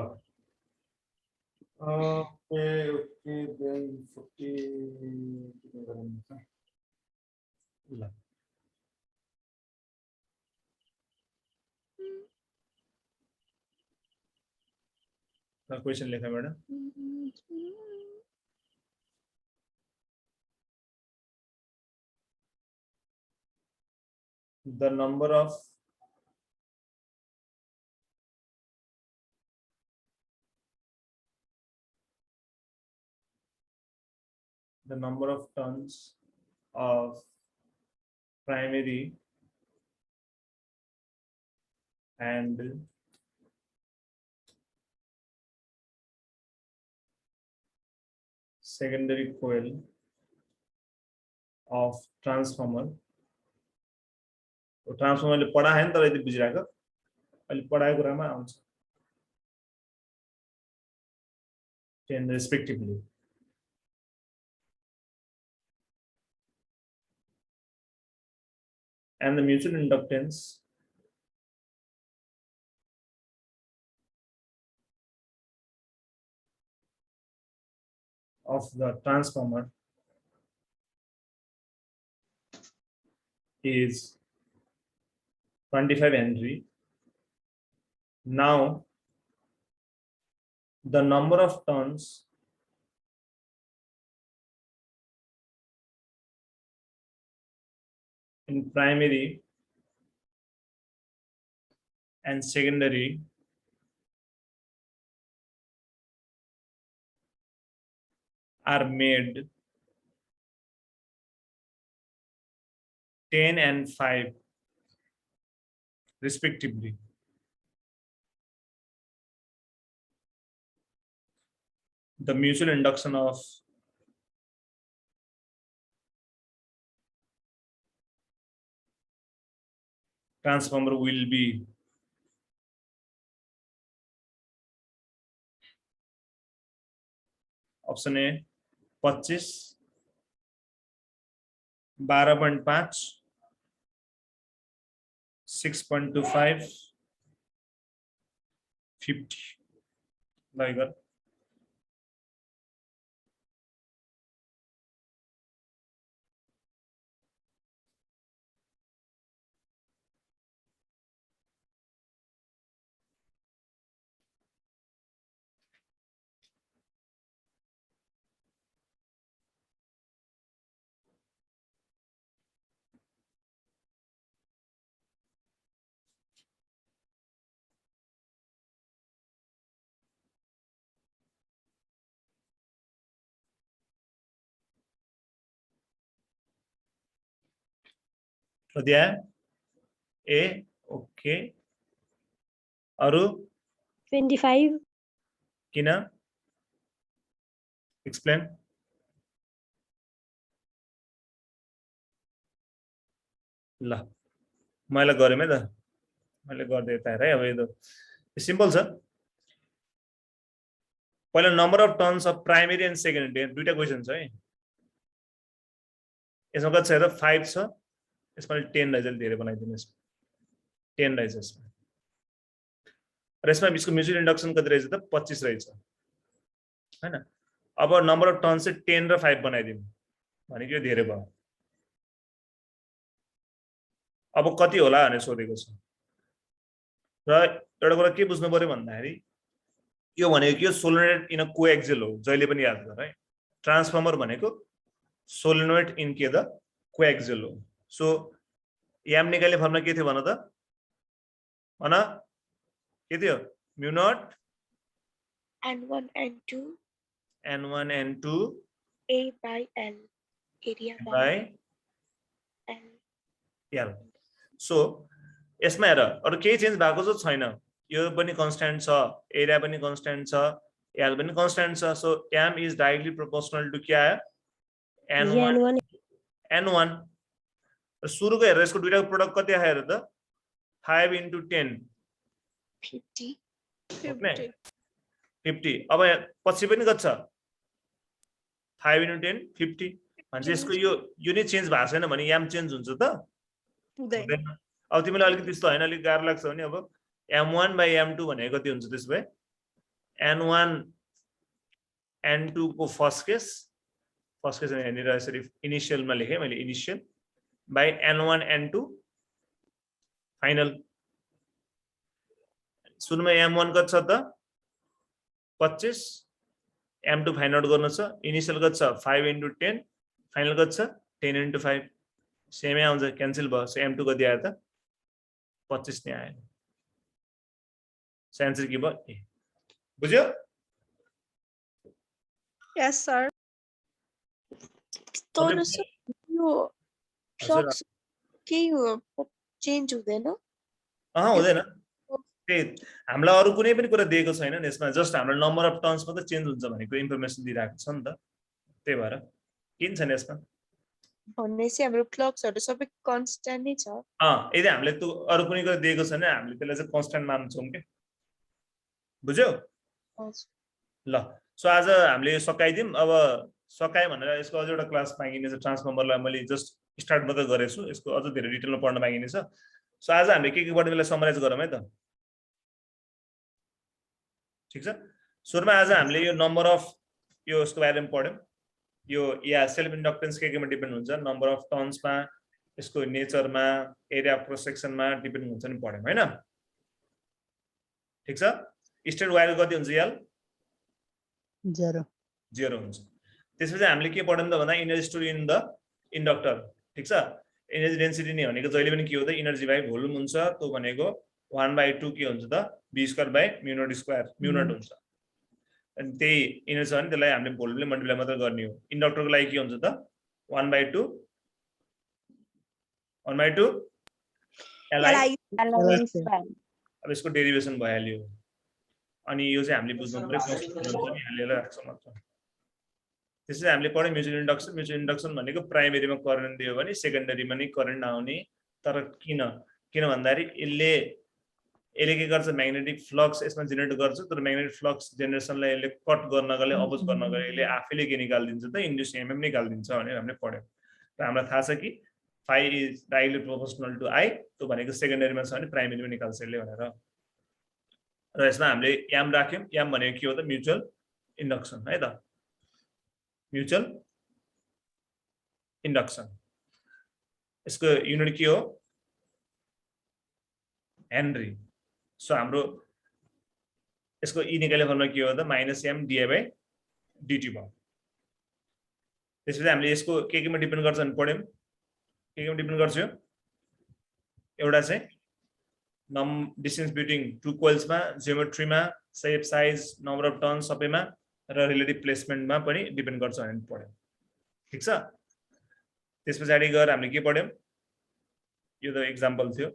Speaker 1: ओके देन 40 ल क्वेशन लेखा madam the number of turns of primary and secondary coil of transformer. तो ट्रान्सफर्मरले पढाएन तर यति बुझिराख अहिले पढाएको कुरामा आउँछ 10 respectively. And the mutual inductance of the transformer is 25 Henry. Now the number of turns in primary and secondary are made 10 and 5 respectively. The mutual induction of transformer will be option A 25, 12.5, 6.25, 50. Like that. So there, A, okay. Aru,
Speaker 2: 25.
Speaker 1: Kina, explain. ल मैले गरेँ है त मैले गर्दै त है अब यो सिम्पल छ पहिला number of turns of primary and secondary दुईटा क्वेशन छ है यसमा कति छ हेर 5 छ यसमा 10 रहेछ धेरै बनाइदिनु यसमा 10 रहेछ यसमा र यसमा यसको म्युचुअल इन्डक्सन कति रहेछ त 25 रहेछ हैन अब नम्बर अफ टर्न्स चाहिँ 10 र 5 बनाइदिनु भनेको यो धेरै भयो अब कति होला भने सोधेको छ र एउटा कुरा के बुझ्नु पर्यो भन्दाखेरि यो भनेको के सोलेनोइड इन अ कोएक्सियल हो जहिले पनि याद गर है ट्रान्सफर्मर भनेको सोलेनोइड इन के द कोएक्सियल हो सो याम निकाल्ने फर्मुला के थियो भन त भन के थियो म्यु not
Speaker 5: N1 N2
Speaker 1: n1 n2
Speaker 5: A by L area
Speaker 1: by
Speaker 5: L.
Speaker 1: l so यसमा हेर अरु केही चेन्ज भएको छ छैन यो पनि कन्स्ट्यान्ट छ एरिया पनि कन्स्ट्यान्ट छ l पनि कन्स्ट्यान्ट छ so m is directly proportional to के आयो n1 n1 सुरुको हेर यसको दुईटाको प्रोडक्ट कति आयो हेर त 5 into 10
Speaker 5: 50
Speaker 1: 50 अब पछि पनि कति छ 5 into 10 50 भन्छ यसको यो नै चेन्ज भएको छैन भने याम चेन्ज हुन्छ त हुँदैन अब तिमीलाई अलिकति त्यस्तो हैन अलिक गाह्रो लाग्छ भने अब m1 by m2 भनेको कति हुन्छ त्यसो भए n1 n2 को फर्स्ट केस यहाँनिर यसरी इनिशियलमा लेखेँ मैले initial by n1 n2 final सुरुमा m1 कति छ त 25 m2 फाइन्ड आउट गर्नु छ इनिशियल कति छ 5 into 10 फाइनल कति छ 10 into 5 सेमै आउँछ क्यान्सल भयो सो m2 कति आयो त 25 नै आयो आन्सर के भयो ए बुझ्यो
Speaker 5: Yes sir. तर सर यो फ्लक्स के चेन्ज हुँदैन
Speaker 1: हुँदैन त्यही हामीलाई अरू कुनै पनि कुरा दिएको छैन नि यसमा, जस्ट हाम्रो नम्बर अफ टर्न्स मात्र चेन्ज हुन्छ भनेको इन्फर्मेसन दिइरहेको छ नि त, त्यही भएर किन छैन यसमा।
Speaker 5: भनेपछि हाम्रो क्लक्सहरु सबै कन्स्ट्यान्ट नै छ।
Speaker 1: यदि हामीले त्यो अरू कुनै कुरा दिएको छैन हामीले त्यसलाई चाहिँ कन्स्ट्यान्ट मान्छौँ के, बुझ्यौ? ल सो आज हामीले यो सकाइदिउँ। अब सकाए भनेर यसको अझ एउटा क्लास मागिने छ, ट्रान्सफर्मरलाई मैले जस्ट स्टार्ट मात्रै गरेको छु, यसको अझ धेरै डिटेलमा पढ्न मागिने छ। सो आज हामीले के पढ्ने बेला समराइज गरौँ है त, ठिक छ? सुरुमा आज हामीले यो नम्बर अफ यो यसको बारेमा पढ्यौँ। यो या सेल्फ इन्डक्टेन्स केमा डिपेन्ड हुन्छ, नम्बर अफ टर्न्समा, यसको नेचरमा, एरिया अफ क्रस सेक्सनमा डिपेन्ड हुन्छ नि पढ्यौँ हैन? ठिक छ? स्ट्रेट वायर कति हुन्छ याल? 0 हुन्छ। त्यसपछि हामीले के पढ्यौँ त भन्दा energy store in the inductor, ठिक छ? एनर्जी डेन्सिटी नै भनेको जहिले पनि के हो त इनर्जी बाइ भोल्युम हुन्छ, त्यो भनेको 1/2 के हुन्छ त v²/μ0² μ0 हुन्छ। अनि त्यही इनर्जी छ भने त्यसलाई हामीले भोल्युमले मल्टिप्लाई मात्र गर्ने हो। इन्डक्टरको लागि के हुन्छ त 1/2 Li। अब यसको डेरिभेसन भइहाल्यो। अनि यो चाहिँ हामीले बुझ्नु पर्यो कन्सेप्ट हुन्छ नि हालेर राख्छ मात्र। त्यसैले हामीले पढ्यौँ म्युचुअल इन्डक्सन। म्युचुअल इन्डक्सन भनेको प्राइमेरीमा करेन्ट दियो भने सेकेन्डरीमा नै करेन्ट आउने, तर किन भन्दाखेरि यसले के गर्छ म्याग्नेटिक फ्लक्स यसमा जेनेरेट गर्छ, तर म्याग्नेटिक फ्लक्स जेनेरेसनलाई यसले कट गर्नको लागि अपोज गर्नको लागि यसले आफैले के निकालिदिन्छ त इन्ड्युस एमएम निकालिदिन्छ भनेर हामीले पढ्यौँ। र हामीलाई थाहा छ कि phi is directly proportional to I, त्यो भनेको सेकेन्डरीमा छ भने प्राइमेरीमा निकाल्छ यसले भनेर। र यसमा हामीले याम राख्यौँ। याम भनेको के हो त म्युचुअल इन्डक्सन है त, म्युचुअल इन्डक्सन। यसको युनिट के हो? हेनरी। सो हाम्रो यसको ई निकाल्ने फर्मुला के हो त -m di/dt भयो। त्यसपछि हामीले यसको केमा डिपेन्ड गर्छ भने पढ्यौँ। केमा डिपेन्ड गर्छ यो? एउटा चाहिँ डिस्टेन्स बिट्विन टु कोइल्समा, जियोमेट्रीमा, shape size, number of turn सबैमा, र रिलेटिभ प्लेसमेन्टमा पनि डिपेन्ड गर्छ भनेर पढ्यौँ, ठिक छ? त्यस पछाडि गएर हामीले के पढ्यौँ? यो त एक्जाम्पल थियो।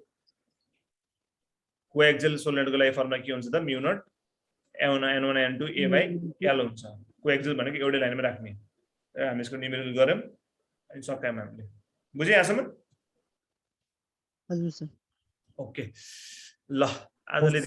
Speaker 1: कोएक्सियल सोलेनोइडको लागि फर्मुला के हुन्छ त μ0 n1 n2 a/l हुन्छ। कोएक्सियल भनेको एउटै लाइनमा राख्ने। र हामी यसको न्युमेरिकल गर्यौँ अनि सकायौँ हामीले। बुझे यहाँसम्म?
Speaker 3: हजुर सर।
Speaker 1: ओके ल आजले